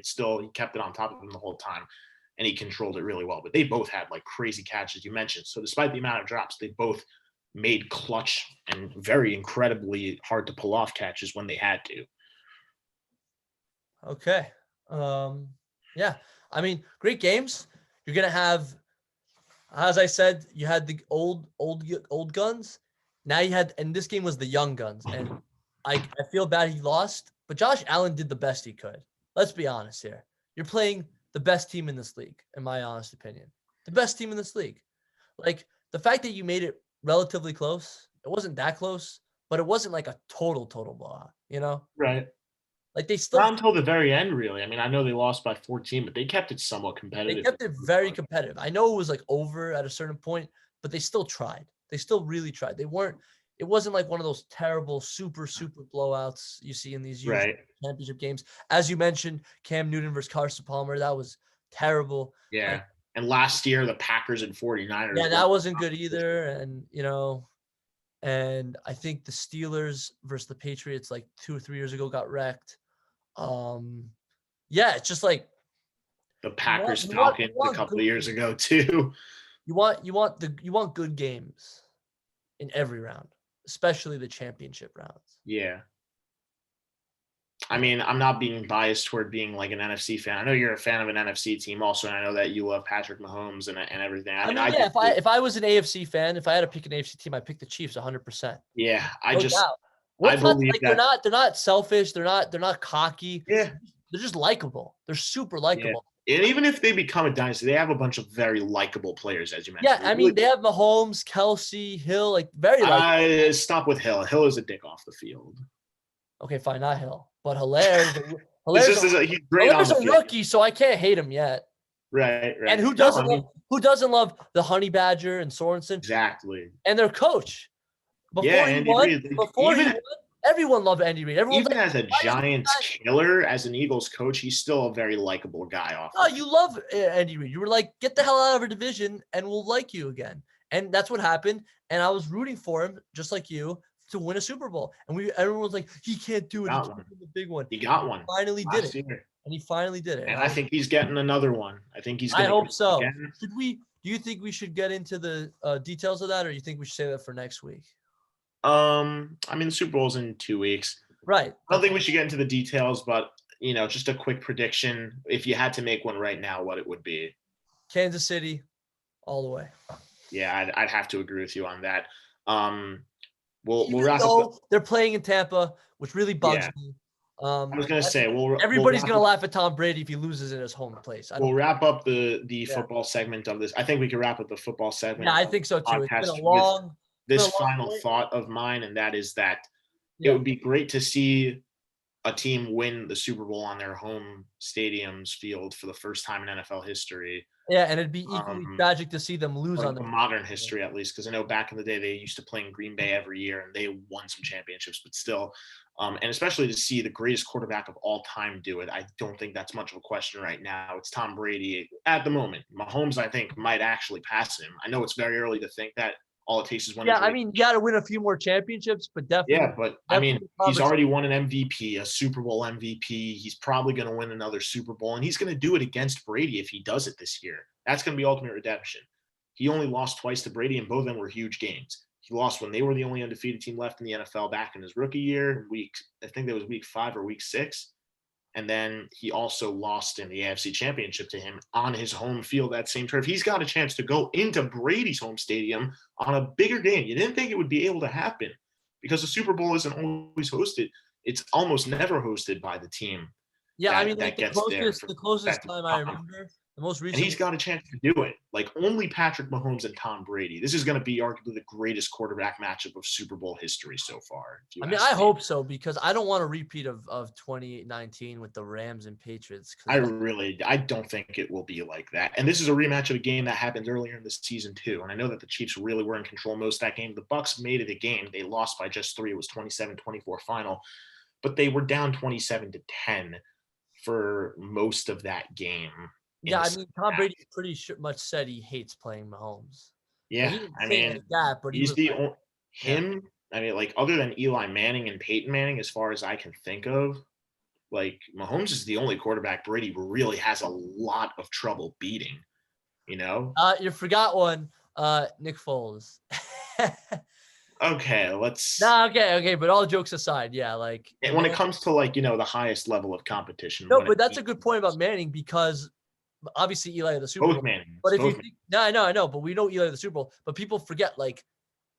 kept it on top of him the whole time, and he controlled it really well. But they both had like crazy catches you mentioned. So despite the amount of drops, they both made clutch and very incredibly hard to pull off catches when they had to. Okay. Yeah. I mean, great games. You're gonna have, as I said, you had the old guns. Now you had, and this game was the young guns. And I feel bad he lost, but Josh Allen did the best he could. Let's be honest here. You're playing the best team in this league, in my honest opinion. The best team in this league. Like the fact that you made it relatively close, it wasn't that close, but it wasn't like a total blowout, you know? Right. Like they still not until the very end, really. I mean, I know they lost by 14, but they kept it somewhat competitive. They kept it very competitive. I know it was like over at a certain point, but they still tried. They still really tried. It wasn't like one of those terrible, super blowouts you see in these championship games. As you mentioned, Cam Newton versus Carson Palmer, that was terrible. Yeah. Like, And last year, the Packers and 49ers. Yeah, that wasn't good either. And, and I think the Steelers versus the Patriots like 2 or 3 years ago got wrecked. Yeah, it's just like the Packers Falcons a couple of years ago too. You want good games in every round, especially the championship rounds. Yeah. I mean, I'm not being biased toward being like an NFC fan. I know you're a fan of an NFC team also, and I know that you love Patrick Mahomes and everything. I mean, yeah, if I was an AFC fan, if I had to pick an AFC team, I'd pick the Chiefs 100%. Yeah, I believe that they're not selfish, they're not cocky. Yeah. They're just likable. They're super likable. Yeah. And even if they become a dynasty, they have a bunch of very likable players, as you mentioned. Yeah, I mean, they have Mahomes, Kelsey, Hill, like very likable. Stop with Hill. Hill is a dick off the field. Okay, fine, not Hill, but Hilaire's he's great on the field. Rookie, so I can't hate him yet. Right. And who doesn't love the Honey Badger and Sorensen? Exactly. And their coach. Before he won, everyone loved Andy Reid. Even as a Giants killer, as an Eagles coach, he's still a very likable guy. You love Andy Reid. You were like, get the hell out of our division, and we'll like you again. And that's what happened. And I was rooting for him, just like you, to win a Super Bowl. And everyone was like, he can't do it. He can't do the big one. He got one. He finally did it. And he finally did it. And I think he's getting another one. I hope so. Do you think we should get into the details of that, or you think we should save that for next week? I mean, the Super Bowl's in 2 weeks. Right. I don't think we should get into the details, but, just a quick prediction. If you had to make one right now, what it would be? Kansas City, all the way. Yeah, I'd have to agree with you on that. We'll wrap up. They're playing in Tampa, which really bugs me. I was going to say, everybody's going to laugh at Tom Brady if he loses in his home place. We'll wrap up the football segment of this. I think we can wrap up the football segment. Yeah, I think so too. It's been this final thought of mine, and that is that it would be great to see a team win the Super Bowl on their home stadium's field for the first time in NFL history. Yeah, and it'd be equally tragic to see them lose on the modern history, at least, because I know back in the day they used to play in Green Bay every year and they won some championships, but still, and especially to see the greatest quarterback of all time do it, I don't think that's much of a question right now. It's Tom Brady at the moment. Mahomes, I think, might actually pass him. I know it's very early to think that. All it takes is one. Yeah, I mean, you got to win a few more championships, but definitely. Yeah, but I mean, he's already won an MVP, a Super Bowl MVP. He's probably going to win another Super Bowl, and he's going to do it against Brady if he does it this year. That's going to be ultimate redemption. He only lost twice to Brady, and both of them were huge games. He lost when they were the only undefeated team left in the NFL back in his rookie year, I think that was week 5 or week 6. And then he also lost in the AFC Championship to him on his home field, that same turf. He's got a chance to go into Brady's home stadium on a bigger game. You didn't think it would be able to happen because the Super Bowl isn't always hosted. It's almost never hosted by the team. Yeah, I mean, like the closest time I remember, the most recent. And he's got a chance to do it. Like only Patrick Mahomes and Tom Brady. This is going to be arguably the greatest quarterback matchup of Super Bowl history so far. I mean, I hope so because I don't want a repeat of 2019 with the Rams and Patriots. I don't think it will be like that. And this is a rematch of a game that happened earlier in the season too. And I know that the Chiefs really were in control most of that game. The Bucs made it a game. They lost by just 3. It was 27-24 final, but they were down 27-10 for most of that game. Yeah, I mean, Tom Brady pretty much said he hates playing Mahomes. Yeah, I mean, he's him. I mean, like other than Eli Manning and Peyton Manning, as far as I can think of, like Mahomes is the only quarterback Brady really has a lot of trouble beating. You forgot one, Nick Foles. Okay, let's. No, okay, but all jokes aside, yeah, like when it comes to like the highest level of competition. No, but that's a good point about Manning because. Obviously, Eli the Super Bowl. But if you think, I know, but we know Eli the Super Bowl. But people forget, like,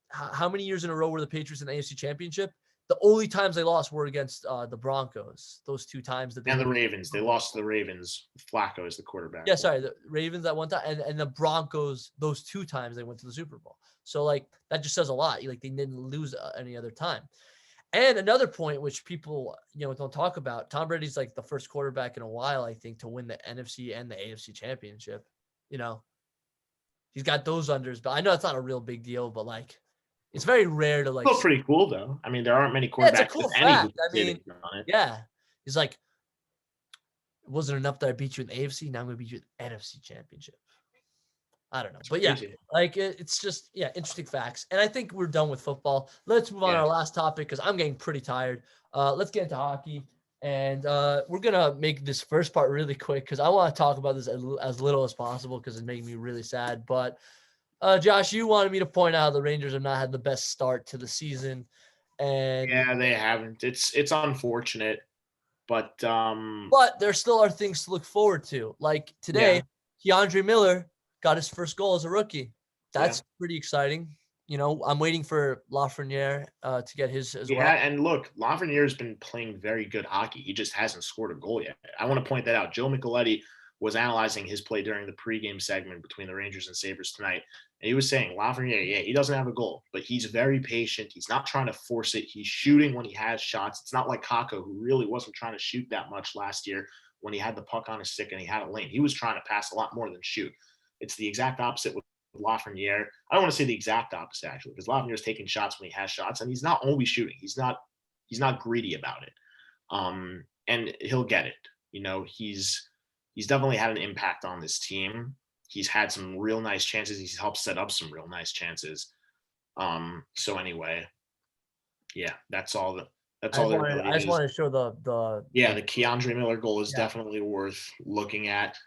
how many years in a row were the Patriots in the AFC Championship? The only times they lost were against the Broncos. Those 2 times that and the Ravens. They lost to the Ravens. Flacco is the quarterback. Yeah, sorry, the Ravens that one time, and the Broncos. Those 2 times they went to the Super Bowl. So like that just says a lot. Like they didn't lose any other time. And another point, which people, don't talk about, Tom Brady's like the first quarterback in a while, I think, to win the NFC and the AFC championship. He's got those unders, but I know it's not a real big deal, but like, it's very rare to like. Still pretty cool though. I mean, there aren't many quarterbacks. Yeah, it's a cool fact. I mean, yeah, he's like, it wasn't enough that I beat you in the AFC. Now I'm going to beat you in the NFC championship. I don't know. It's But yeah, crazy. like it's just, interesting facts. And I think we're done with football. Let's move on to our last topic because I'm getting pretty tired. Let's get into hockey. And we're going to make this first part really quick because I want to talk about this as little as possible because it's making me really sad. But Josh, you wanted me to point out the Rangers have not had the best start to the season. And Yeah, they haven't. It's unfortunate, but there still are things to look forward to. Like today, yeah, Keandre Miller got his first goal as a rookie. yeah. That's pretty exciting. I'm waiting for Lafreniere to get his as Yeah, well. and look, Lafreniere's been playing very good hockey. He just hasn't scored a goal yet. I want to point that out. Joe Micheletti was analyzing his play during the pregame segment between the Rangers and Sabres tonight, and he was saying Lafreniere, yeah, he doesn't have a goal, but he's very patient. He's not trying to force it. He's shooting when he has shots. It's not like Kakko, who really wasn't trying to shoot that much last year when he had the puck on his stick and he had a lane. He was trying to pass a lot more than shoot. It's the exact opposite with Lafreniere. I don't want to say the exact opposite actually, because Lafreniere's taking shots when he has shots, and he's not always shooting. He's not greedy about it, and he'll get it. He's definitely had an impact on this team. He's had some real nice chances. He's helped set up some real nice chances. So anyway, yeah, that's all. That's all there really I just is. want to show the Yeah, the Keandre Miller goal is Yeah. definitely worth looking at.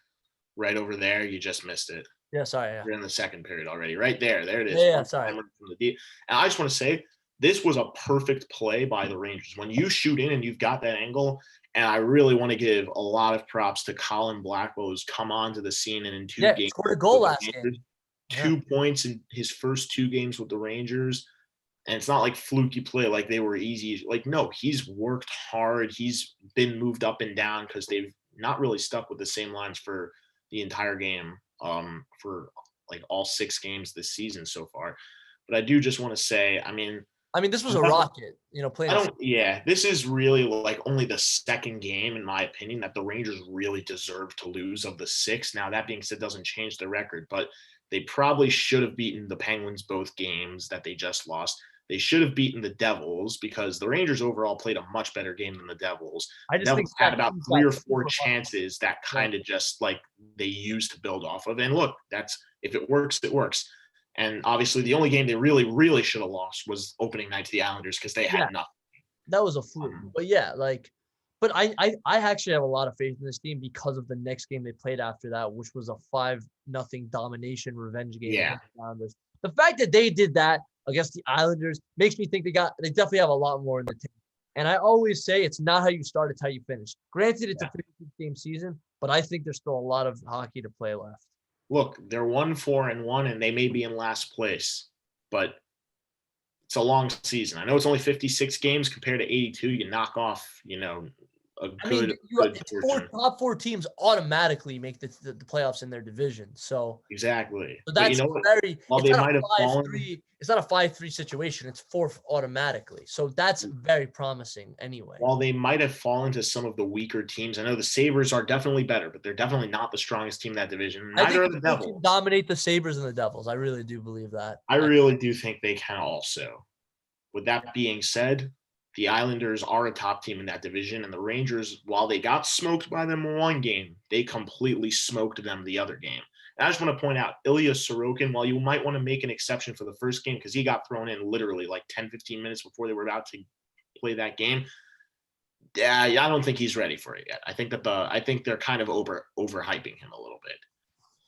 Right over there, you just missed it. Yeah, sorry. Yeah. You're in the second period already. Right there. There it is. Yeah, sorry. From the deep. And I just want to say, this was a perfect play by the Rangers. When you shoot in and you've got that angle, and I really want to give a lot of props to Colin Blackwell, who's come onto the scene and in two games scored a goal last Rangers, game. 2 points in his first 2 games with the Rangers. And it's not like fluky play, like they were easy. Like, no, he's worked hard. He's been moved up and down because they've not really stuck with the same lines for the entire game, for like all 6 games this season so far. But I do just want to say, I mean, this was a rocket, playing. This is really like only the second game, in my opinion, that the Rangers really deserve to lose of the 6. Now, that being said, doesn't change the record, but they probably should have beaten the Penguins both games that they just lost. They should have beaten the Devils because the Rangers overall played a much better game than the Devils. I The just think Devils had about 3 or 4 super chances that kind of just like they used to build off of. And look, that's if it works, it works. And obviously, the only game they really, really should have lost was opening night to the Islanders because they had nothing. That was a fluke. But yeah, but I actually have a lot of faith in this team because of the next game they played after that, which was a 5-0 domination revenge game. Yeah. The fact that they did that against the Islanders makes me think they definitely have a lot more in the tank. And I always say it's not how you start, it's how you finish. Granted, it's a 52-game season, but I think there's still a lot of hockey to play left. Look, they're 1-4-1, and they may be in last place, but it's a long season. I know it's only 56 games compared to 82. You knock off, a good top 4 teams automatically make the playoffs in their division. So exactly. So that's it's not a 5-3 situation. It's 4 automatically. So that's very promising anyway. While they might have fallen to some of the weaker teams, I know the Sabres are definitely better, but they're definitely not the strongest team in that division. Neither are the Devils. Can dominate the Sabres and the Devils. I really do believe that. I really do think they can also. With that being said, the Islanders are a top team in that division, and the Rangers, while they got smoked by them one game, they completely smoked them the other game. And I just want to point out, Ilya Sorokin, while you might want to make an exception for the first game because he got thrown in literally like 10, 15 minutes before they were about to play that game, I don't think he's ready for it yet. I think they're kind of overhyping him a little bit.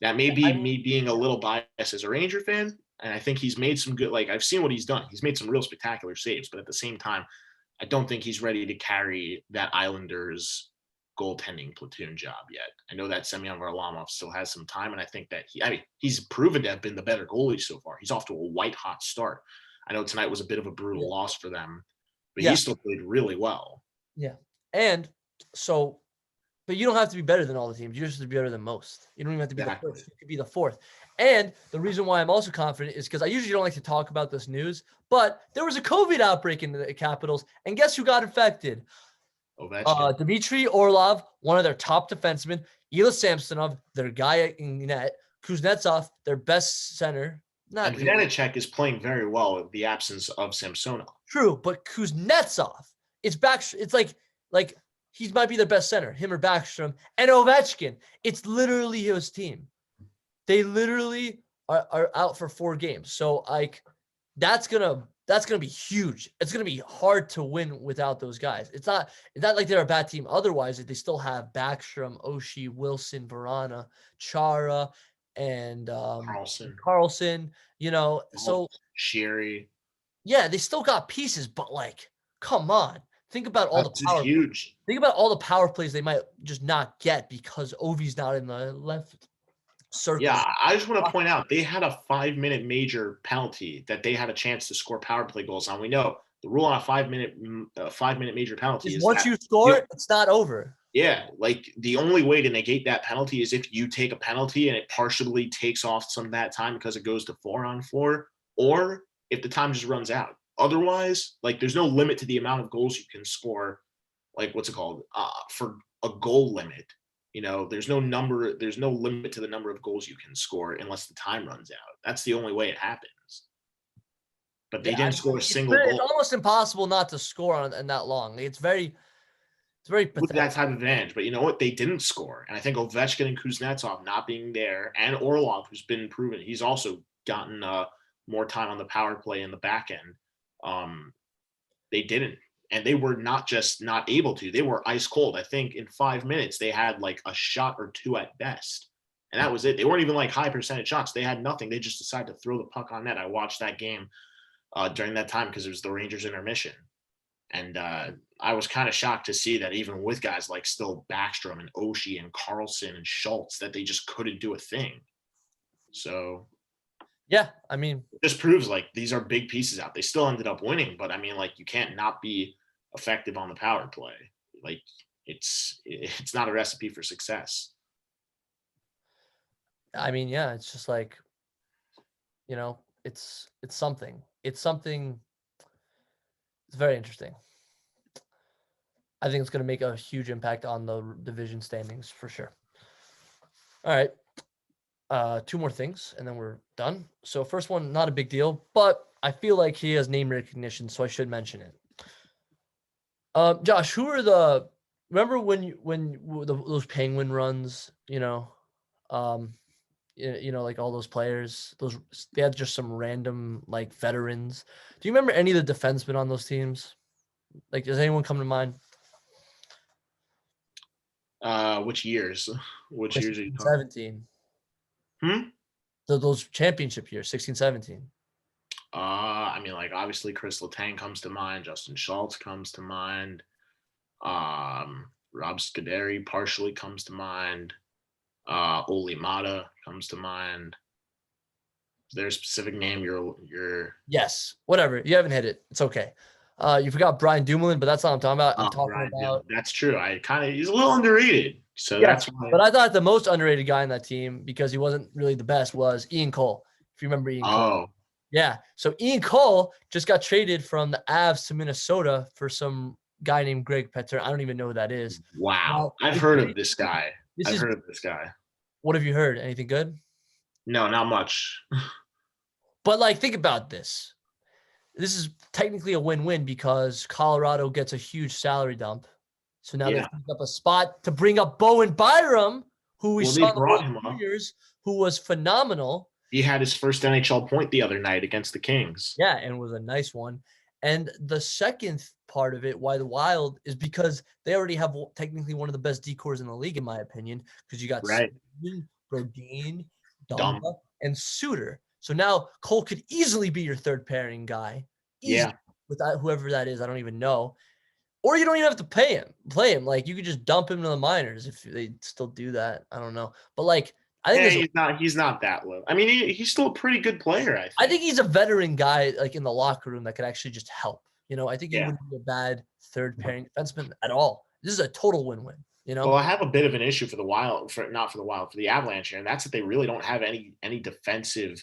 That may be me being a little biased as a Ranger fan, and I think he's made some good, I've seen what he's done. He's made some real spectacular saves, but at the same time, I don't think he's ready to carry that Islanders goaltending platoon job yet. I know that Semyon Varlamov still has some time, and I think that he's proven to have been the better goalie so far. He's off to a white-hot start. I know tonight was a bit of a brutal loss for them, but he still played really well. Yeah. And so, but you don't have to be better than all the teams. You just have to be better than most. You don't even have to be the first. You could be the fourth. And the reason why I'm also confident is because I usually don't like to talk about this news, but there was a COVID outbreak in the Capitals, and guess who got infected? Dmitry Orlov, one of their top defensemen, Ilya Samsonov, their guy in net, Kuznetsov, their best center. And Vanacek is playing very well with the absence of Samsonov. True, but Kuznetsov, it's like he might be their best center, him or Backstrom, and Ovechkin. It's literally his team. They literally are out for 4 games. So like that's gonna be huge. It's gonna be hard to win without those guys. It's not like they're a bad team. Otherwise, they still have Backstrom, Oshie, Wilson, Verana, Chara, and Carlson, Carlson. You know, so Sherry. yeah, they still got pieces, but like, come on. Think about all the That's power. huge. Think about all the power plays they might just not get because Ovi's not in the left circle. Yeah, I just want to point out they had a 5-minute major penalty that they had a chance to score power play goals on. We know the rule on a 5-minute major penalty is once that you score, it's not over. yeah, like the only way to negate that penalty is if you take a penalty and it partially takes off some of that time because it goes to 4-on-4, or if the time just runs out. Otherwise, like there's no limit to the amount of goals you can score. Like what's it called? For a goal limit. You know, there's no limit to the number of goals you can score unless the time runs out. That's the only way it happens. But they didn't score a single goal. It's almost impossible not to score on that long. It's very with pathetic. that type of advantage. But you know what? They didn't score. And I think Ovechkin and Kuznetsov not being there, and Orlov, who's been proven, he's also gotten more time on the power play in the back end. They didn't. And they were not just not able to. They were ice cold. I think in 5 minutes, they had like a shot or two at best. And that was it. They weren't even like high percentage shots. They had nothing. They just decided to throw the puck on net. I watched that game during that time because it was the Rangers intermission. And I was kind of shocked to see that even with guys like still Backstrom and Oshie and Carlson and Schultz, that they just couldn't do a thing. So yeah, I mean, it just proves like these are big pieces out. They still ended up winning, but I mean, like you can't not be effective on the power play. Like it's not a recipe for success. I mean, yeah, it's just like, you know, it's something. It's something. It's very interesting. I think it's going to make a huge impact on the division standings for sure. All right. 2 more things, and then we're done. So first one, not a big deal, but I feel like he has name recognition, so I should mention it. Josh, remember when those Penguin runs, you know, like all those players, they had just some random like veterans. Do you remember any of the defensemen on those teams? Like, does anyone come to mind? Which years? Which years are you talking? 17. Those championship years, 16, 17. I mean, like obviously Chris Letang comes to mind. Justin Schultz comes to mind. Rob Scuderi partially comes to mind. Oli Mata comes to mind. Is there a specific name you're Yes, whatever. You haven't hit it. It's okay. You forgot Brian Dumoulin, but that's not what I'm talking about. I'm talking about. That's true. He's a little underrated. So yes, that's why. But I thought the most underrated guy in that team, because he wasn't really the best, was Ian Cole. If you remember Ian Cole. Yeah. So Ian Cole just got traded from the Avs to Minnesota for some guy named Greg Petter. I don't even know who that is. Wow. I've heard of this guy. What have you heard? Anything good? No, not much. But like, think about this. This is technically a win-win because Colorado gets a huge salary dump. So now they pick up a spot to bring up Bowen Byram, who we saw the last 2 years, who was phenomenal. He had his first NHL point the other night against the Kings. Yeah, and it was a nice one. And the second part of it, why the Wild, is because they already have technically one of the best decors in the league, in my opinion, because you got Brodin, Dumba, and Suter. So now Cole could easily be your third pairing guy. With whoever that is, I don't even know. Or you don't even have to play him. Like, you could just dump him to the minors if they still do that. I don't know. But like, I think he's not that low. I mean, he's still a pretty good player, I think he's a veteran guy, like in the locker room, that could actually just help. You know, I think he wouldn't be a bad third pairing defenseman at all. This is a total win-win. You know. Well, I have a bit of an issue for the Avalanche here, and that's that they really don't have any defensive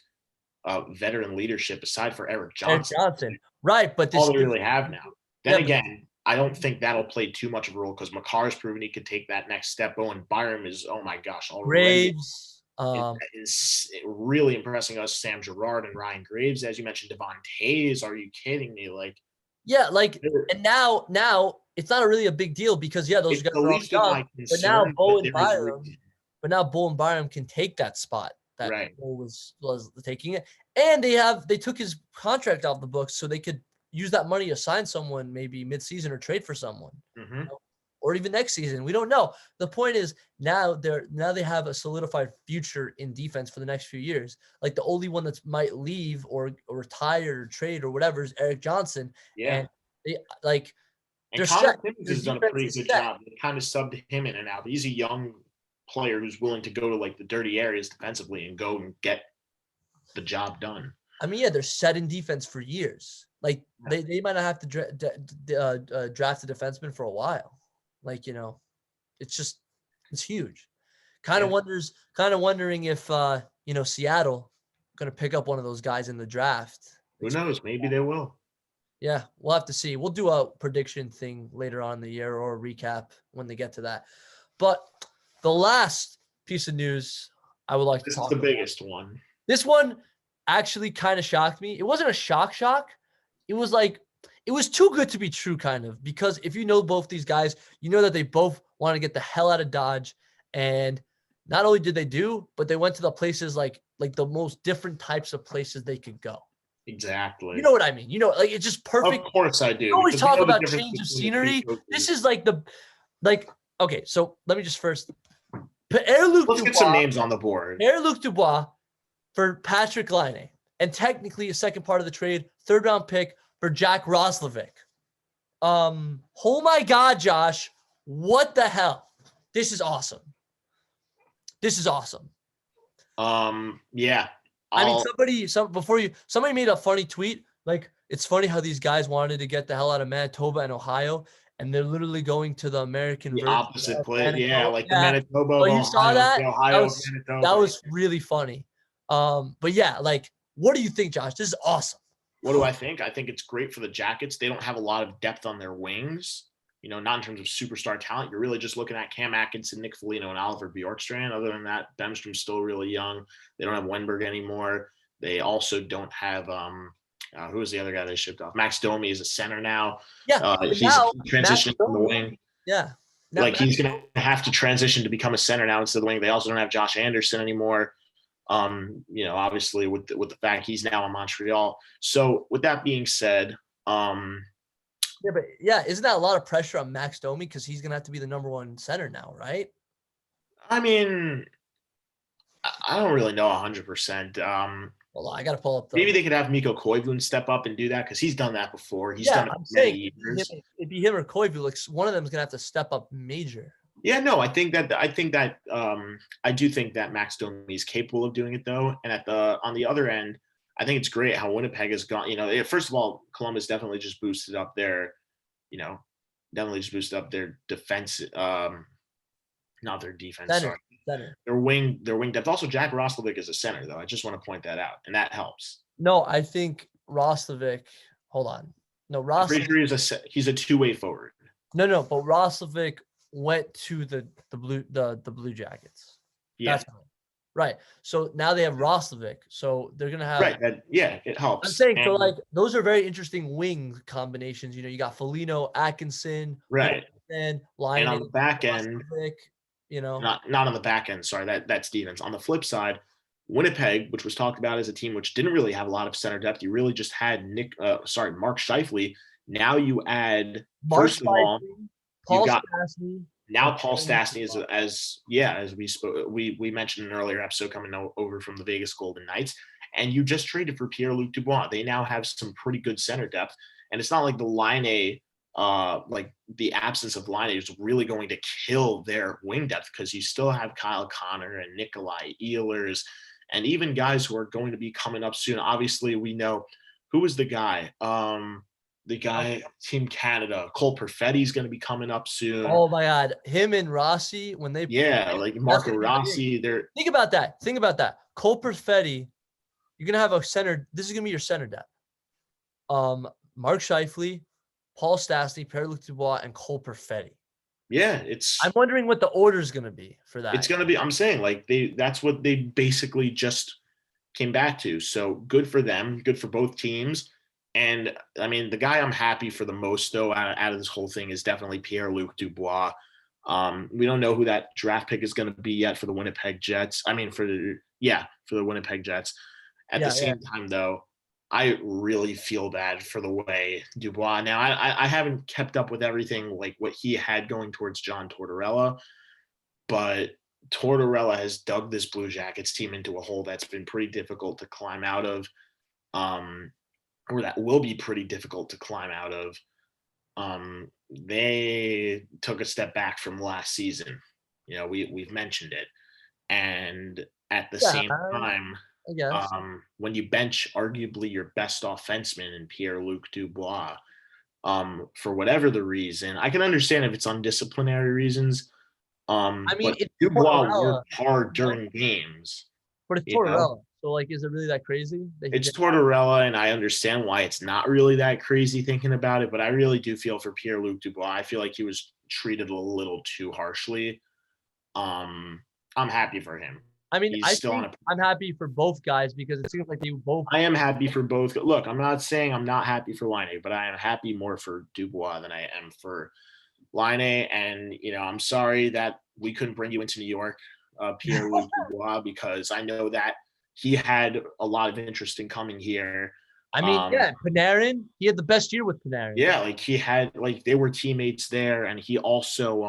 veteran leadership aside for Eric Johnson. Right? But all they really have now. Then again, I don't think that'll play too much of a role because Makar's proven he could take that next step. Owen Byram is, oh my gosh, already Graves is really impressing us. Sam Girard and Ryan Graves, as you mentioned, Devon Tays. Are you kidding me? Like, yeah, like, and now it's not really a big deal because those guys are all young. But now Bowen Byram can take that spot. that Right. was taking it. And they took his contract off the books so they could use that money to sign someone maybe mid-season or trade for someone. Mm-hmm. Or even next season. We don't know. The point is now they have a solidified future in defense for the next few years. Like the only one that might leave or retire or trade or whatever is Eric Johnson. Yeah. And they like And they're Connor set. Simmons Their has done a defense pretty is good set. job. They kind of subbed him in and out. He's a young player who's willing to go to like the dirty areas defensively and go and get the job done. I mean, yeah, they're set in defense for years. Like they might not have to draft a defenseman for a while. Like, it's huge. Kind of wondering if Seattle going to pick up one of those guys in the draft. Who knows? Maybe they will. Yeah, we'll have to see. We'll do a prediction thing later on in the year or a recap when they get to that. But the last piece of news I would like to talk about. This is the biggest one. This one actually kind of shocked me. It wasn't a shock. It was like, it was too good to be true, kind of, because if you know both these guys, you know that they both want to get the hell out of Dodge. And not only did they do, but they went to the places like the most different types of places they could go. Exactly. You know what I mean? Like it's just perfect. Of course I do. You always talk about change of scenery. This is okay, so let me just first Let's get some names on the board. Pierre-Luc Dubois for Patrick Laine. And technically a second part of the trade, 3rd round pick for Jack Roslovic. Oh my God, Josh. What the hell? This is awesome. Yeah. I mean, somebody made a funny tweet. Like, it's funny how these guys wanted to get the hell out of Manitoba and Ohio, and they're literally going to the American version opposite play. Yeah, like the Yeah. Manitoba. Oh, you saw that? The Ohio, that was really funny. But yeah, like, what do you think, Josh? This is awesome. What do I think? I think it's great for the Jackets. They don't have a lot of depth on their wings. Not in terms of superstar talent. You're really just looking at Cam Atkinson, Nick Foligno, and Oliver Bjorkstrand. Other than that, Bemstrom's still really young. They don't have Wenberg anymore. They also don't have who was the other guy they shipped off? Max Domi is a center now. Yeah, he's transitioning from the wing. Yeah, he's going to have to transition to become a center now instead of the wing. They also don't have Josh Anderson anymore. Obviously with the fact he's now in Montreal. So with that being said, isn't that a lot of pressure on Max Domi because he's gonna have to be the number 1 center now, right? I mean, I don't really know 100%. Well, I gotta pull up. Maybe they could have Mikko Koivun step up and do that because he's done that before. He's done it for many years. It'd be him or Koivun. Like one of them is gonna have to step up major. Yeah, no, I do think that Max Domi is capable of doing it though. And on the other end, I think it's great how Winnipeg has gone. First of all, Columbus definitely just boosted up their defense. Not their defense. Center. Their wing depth. Also, Jack Roslovic is a center, though. I just want to point that out, and that helps. No, I think Roslovic. Hold on. No, Roslovic. I'm pretty sure he's a two-way forward. No, but Roslovic went to the Blue Jackets. Yeah. That's right. So now they have Roslovic. So they're gonna have it helps. I'm saying so like those are very interesting wing combinations. You got Foligno, Atkinson, right, and LAINE on the back end. Not on the back end. Sorry, that's Stevens. On the flip side, Winnipeg, which was talked about as a team which didn't really have a lot of center depth, you really just had Mark Scheifele. Now you add Paul Stastny. Now Paul Stastny is as we spoke, we mentioned in an earlier episode coming over from the Vegas Golden Knights, and you just traded for Pierre-Luc Dubois. They now have some pretty good center depth, and it's not like the LAINE, like the absence of LAINE is really going to kill their wing depth because you still have Kyle Connor and Nikolai Ehlers, and even guys who are going to be coming up soon. Obviously, we know who was the guy. Team Canada, Cole Perfetti is going to be coming up soon. Oh my God, him and Rossi when they like Marco Rossi. Think about that. Cole Perfetti, you're gonna have a center. This is gonna be your center depth. Mark Scheifele, Paul Stastny, Pierre-Luc Dubois, and Cole Perfetti. Yeah, I'm wondering what the order is gonna be for that. It's gonna be. I'm saying that's what they basically just came back to. So good for them. Good for both teams. And I mean, the guy I'm happy for the most, though, out of this whole thing is definitely Pierre-Luc Dubois. We don't know who that draft pick is going to be yet for the Winnipeg Jets. I mean, for the Winnipeg Jets. At the Yeah, yeah. same time, though, I really feel bad for the way Dubois. Now, I haven't kept up with everything like what he had going towards John Tortorella, but Tortorella has dug this Blue Jackets team into a hole that's been pretty difficult to climb out of, or that will be pretty difficult to climb out of. They took a step back from last season. We've mentioned it. And at the Yeah, same time, I guess. when you bench arguably your best offenseman in Pierre-Luc Dubois, for whatever the reason, I can understand if it's undisciplinary reasons, I mean, but it's Dubois Tortorella, worked hard you know? during games, But it's you know? Tortorella. So, like, is it really that crazy that he It's did? Tortorella, and I understand why it's not really that crazy thinking about it, but I really do feel for Pierre-Luc Dubois. I feel like he was treated a little too harshly. I'm happy for him. I mean, He's I still on think a I'm happy for both guys because it seems like they both. I am happy for both. Look, I'm not saying I'm not happy for LAINE, but I am happy more for Dubois than I am for LAINE. And, I'm sorry that we couldn't bring you into New York, Pierre-Luc Dubois, because I know that he had a lot of interest in coming here. I mean, yeah, Panarin. He had the best year with Panarin. Yeah, like he had, like they were teammates there, and he also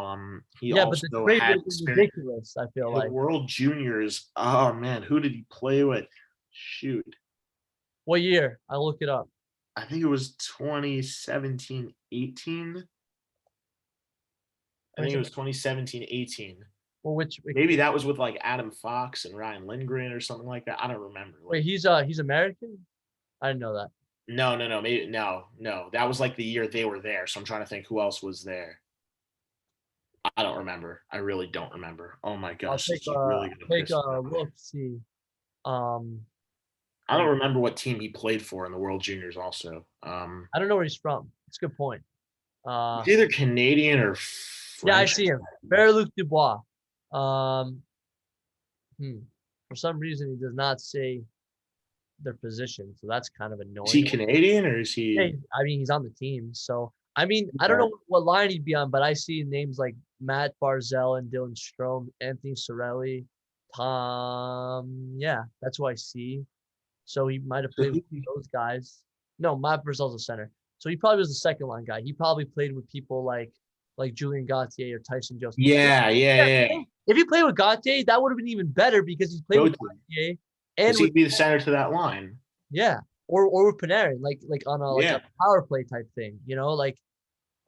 Yeah, but the trade would had have been experience ridiculous. I feel in the like. World Juniors. Oh man, who did he play with? Shoot. What year? I'll look it up. I think it was 2017, 18. I think it was 2017, 18. Well, which Maybe that was with like Adam Fox and Ryan Lindgren or something like that. I don't remember. wait, Like, he's American? I didn't know that. no, maybe no. That was like the year they were there. So I'm trying to think who else was there. I don't remember. I really don't remember. Oh my I'll gosh, take this is really gonna take piss me a off. look, see. Um, I don't remember what team he played for in the World Juniors. Also, I don't know where he's from. It's a good point. he's either Canadian or Yeah, I French. see him. Pierre-Luc Dubois. Um, For some reason, he does not say their position, so that's kind of Is he annoying. Canadian or is Yeah, he? I mean, he's on the team, so I mean, I don't know what line he'd be on, but I see names like Matt Barzell and Dylan Strome, Anthony Cirelli, Tom. Yeah, that's who I see. So he might have played with those guys. No, Matt Barzell's a center, so he probably was the second line guy. He probably played with people like Julian Gauthier or Tyson Jones. Yeah, Yeah, yeah. if he played with Gauthier, that would have been even better because he's played Go with to him. Gauthier Because and with he'd be the center to that line. yeah, or with Panarin, like on a Yeah. power play type thing, like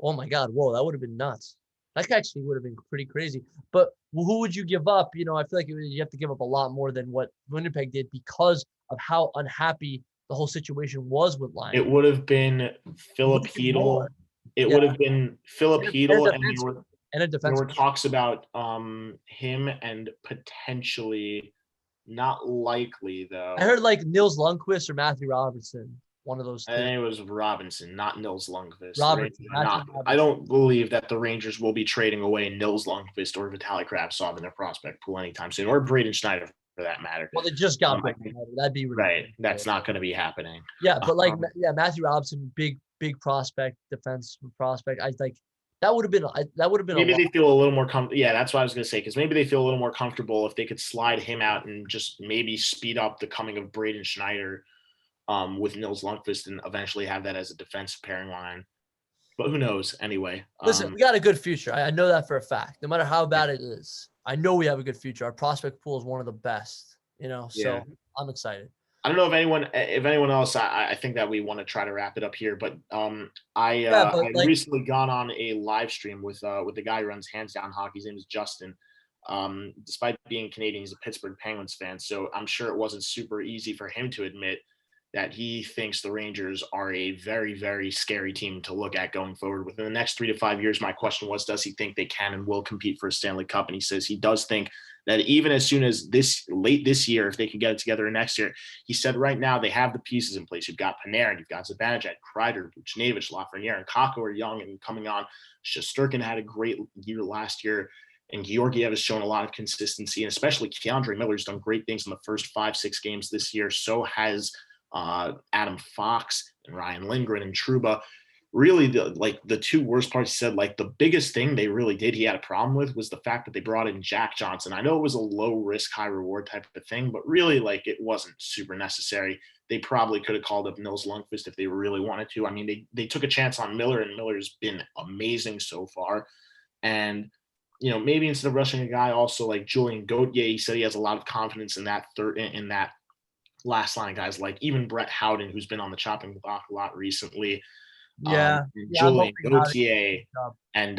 oh my God, whoa, that would have been nuts. That actually would have been pretty crazy. But who would you give up? I feel like you have to give up a lot more than what Winnipeg did because of how unhappy the whole situation was with It LAINE. would have been Philip Losing Hedl. more, It yeah, would have been Philip and Hedl, a and defenseman, and a there were defenseman. talks about him and potentially, not likely I though. heard like Nils Lundqvist or Matthew Robertson, one of those I two. think it was Robinson, not Nils Lundqvist. The Rangers Robertson, are Matthew not. I Robertson. don't believe that the Rangers will be trading away Nils Lundqvist or Vitaly Kravtsov in their prospect pool anytime soon, or Braden Schneider for that matter. Well, they just got I Braden think Schneider. That'd be right. ridiculous. That's not going to be happening. Yeah, but like Um, yeah, Matthew Robinson, big prospect, defense prospect. I like that would have been a Maybe lot. they feel a little more comfortable. Yeah, that's what I was going to say. Because maybe they feel a little more comfortable if they could slide him out and just maybe speed up the coming of Braden Schneider with Nils Lundqvist and eventually have that as a defensive pairing line. But who knows? Anyway, Listen, we got a good future. I know that for a fact. No matter how bad it is, I know we have a good future. Our prospect pool is one of the best. yeah. So I'm excited. I don't know if anyone else. I think that we want to try to wrap it up here, but I But I like, recently gone on a live stream with the guy who runs Hands Down Hockey. His name is Justin. Despite being Canadian, he's a Pittsburgh Penguins fan, so I'm sure it wasn't super easy for him to admit that he thinks the Rangers are a very, very scary team to look at going forward. Within the next 3 to 5 years, my question was, does he think they can and will compete for a Stanley Cup? And he says he does think that even as soon as late this year, if they can get it together next year, he said right now they have the pieces in place. You've got Panarin, you've got Zibanejad, Kreider, Buchnevich, Lafreniere, and Kakko are young and coming on. Shesterkin had a great year last year. And Georgiev has shown a lot of consistency, and especially Keandre Miller's done great things in the first 5-6 games this year. So has Adam Fox and Ryan Lindgren and Trouba. really the two worst parts he said, like the biggest thing they really did he had a problem with was the fact that they brought in Jack Johnson. I know it was a low risk, high reward type of thing, but really like it wasn't super necessary. They probably could have called up Nils Lundqvist if they really wanted to. I mean, they took a chance on Miller, and Miller's been amazing so far. And maybe instead of rushing a guy, also like Julian Gauthier, he said he has a lot of confidence in that last line of guys, like even Brett Howden, who's been on the chopping block a lot recently. Yeah, I'm Julian hoping Gauthier and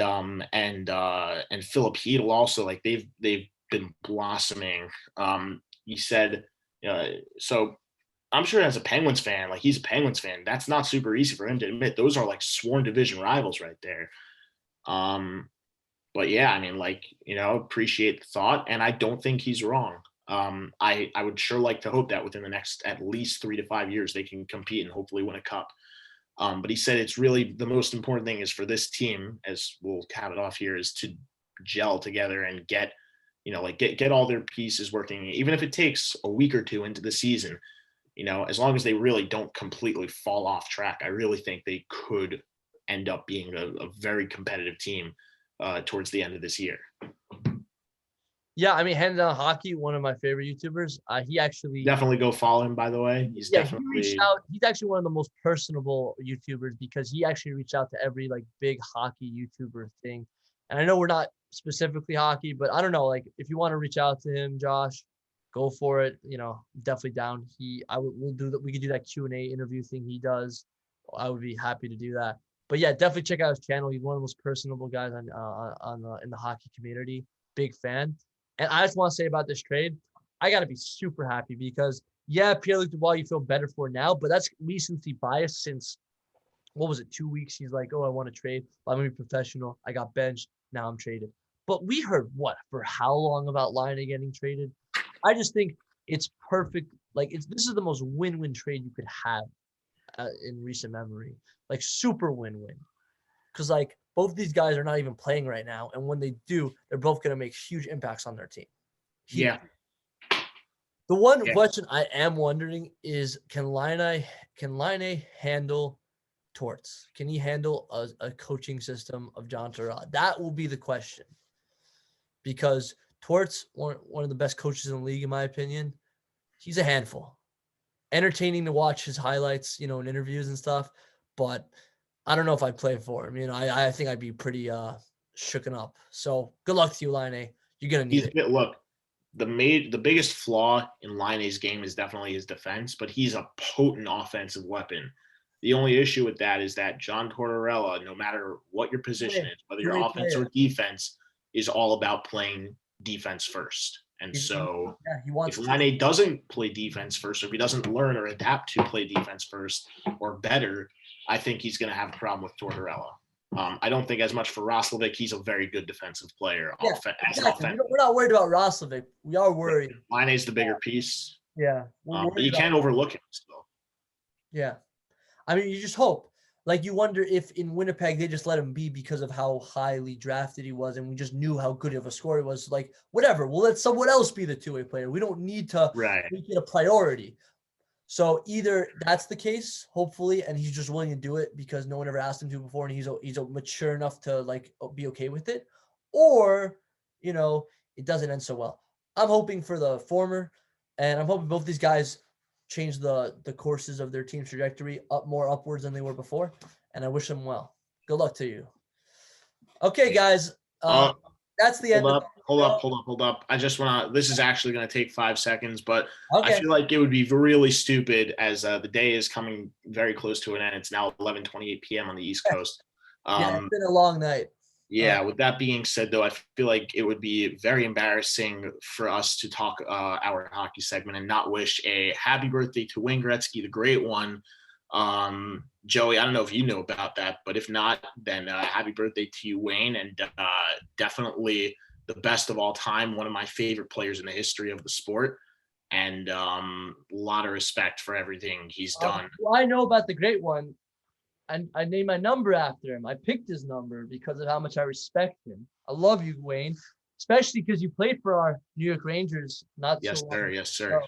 Philip Hedl also, like they've been blossoming. He said, so I'm sure as a Penguins fan, like he's a Penguins fan, that's not super easy for him to admit. Those are like sworn division rivals right there. But yeah, I mean, like, appreciate the thought, and I don't think he's wrong. I would sure like to hope that within the next at least 3 to 5 years they can compete and hopefully win a cup. But he said it's really the most important thing is for this team, as we'll cap it off here, is to gel together and get all their pieces working, even if it takes a week or two into the season. As long as they really don't completely fall off track, I really think they could end up being a very competitive team towards the end of this year. Yeah, I mean, Hands Down Hockey, one of my favorite YouTubers. He actually definitely go follow him, by the way. He reached out. He's actually one of the most personable YouTubers because he actually reached out to every like big hockey YouTuber thing. And I know we're not specifically hockey, but I don't know, like if you want to reach out to him, Josh, go for it. Definitely down. We'll do that. We could do that Q&A interview thing he does. I would be happy to do that. But yeah, definitely check out his channel. He's one of the most personable guys in the hockey community. Big fan. And I just want to say about this trade, I got to be super happy because, yeah, Pierre-Luc Dubois, you feel better for now, but that's recency bias since, 2 weeks? He's like, oh, I want to trade. I'm going to be professional. I got benched. Now I'm traded. But we heard for how long about LAINE getting traded? I just think it's perfect. Like, this is the most win-win trade you could have in recent memory. Like, super win-win. Because, like, both these guys are not even playing right now. And when they do, they're both going to make huge impacts on their team. Yeah. The one question I am wondering is, can LAINE handle Torts? Can he handle a coaching system of John Tortorella? That will be the question. Because Torts, one of the best coaches in the league, in my opinion, he's a handful. Entertaining to watch his highlights, in interviews and stuff. But I don't know if I'd play for him. I think I'd be pretty shooken up. So good luck to you, LAINE. You're gonna need it. Look, the biggest flaw in LAINE's game is definitely his defense, but he's a potent offensive weapon. The only issue with that is that John Tortorella, no matter what your position is, whether you're offense or defense, is all about playing defense first. And so if LAINE doesn't play defense first, or if he doesn't learn or adapt to play defense first or better, I think he's going to have a problem with Tortorella. I don't think as much for Roslovic. He's a very good defensive player. Yeah, exactly. We're not worried about Roslovic. We are worried. LAINE's the bigger piece. Yeah. But you can't overlook him still. Yeah. I mean, you just hope. Like, you wonder if in Winnipeg they just let him be because of how highly drafted he was, and we just knew how good of a scorer he was. Like, whatever, we'll let someone else be the two-way player. We don't need to make it a priority. So either that's the case, hopefully, and he's just willing to do it because no one ever asked him to before, and he's mature enough to like be okay with it, or it doesn't end so well. I'm hoping for the former, and I'm hoping both these guys change the courses of their team's trajectory more upwards than they were before, and I wish them well. Good luck to you. Okay, guys. That's the end. Hold up. I just want to – this is actually going to take 5 seconds, but I feel like it would be really stupid as the day is coming very close to an end. It's now 11:28 p.m. on the East Coast. It's been a long night. Yeah, with that being said, though, I feel like it would be very embarrassing for us to talk our hockey segment and not wish a happy birthday to Wayne Gretzky, the great one. Joey, I don't know if you know about that, but if not, then happy birthday to you, Wayne, and definitely the best of all time, one of my favorite players in the history of the sport, and a lot of respect for everything he's done. Well, I know about the great one. I named my number after him. I picked his number because of how much I respect him. I love you, Wayne, especially because you played for our New York Rangers. Yes, sir.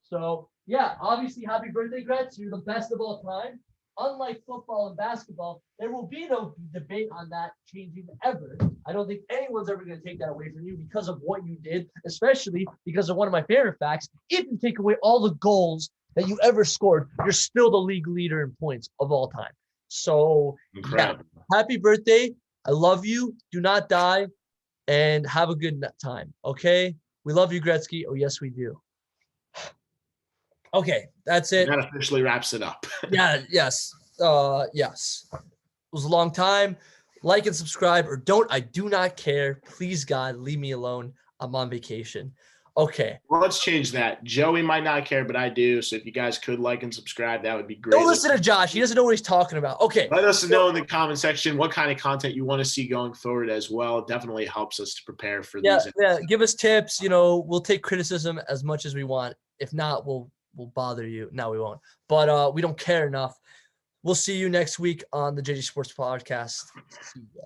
So, yeah, obviously, happy birthday, Gretz. You're the best of all time. unlike football and basketball, there will be no debate on that changing ever. I don't think anyone's ever going to take that away from you because of what you did, especially because of one of my favorite facts. If you take away all the goals that you ever scored, you're still the league leader in points of all time. So, Incredible. yeah, happy birthday. I love you. Do not die. And have a good time. Okay? We love you, Gretzky. Oh, yes, we do. Okay, that's it. And that officially wraps it up. Yes. Yes. It was a long time. Like and subscribe or don't. I do not care. Please, God, leave me alone. I'm on vacation. Okay. Well, let's change that. Joey might not care, but I do. So if you guys could like and subscribe, that would be great. Don't listen to Josh. He doesn't know what he's talking about. Okay. Let us know in the comment section what kind of content you want to see going forward as well. It definitely helps us to prepare for these. Yeah. Give us tips. We'll take criticism as much as we want. If not, we'll bother you. No, we won't. But we don't care enough. We'll see you next week on the JJ Sports Podcast. See ya.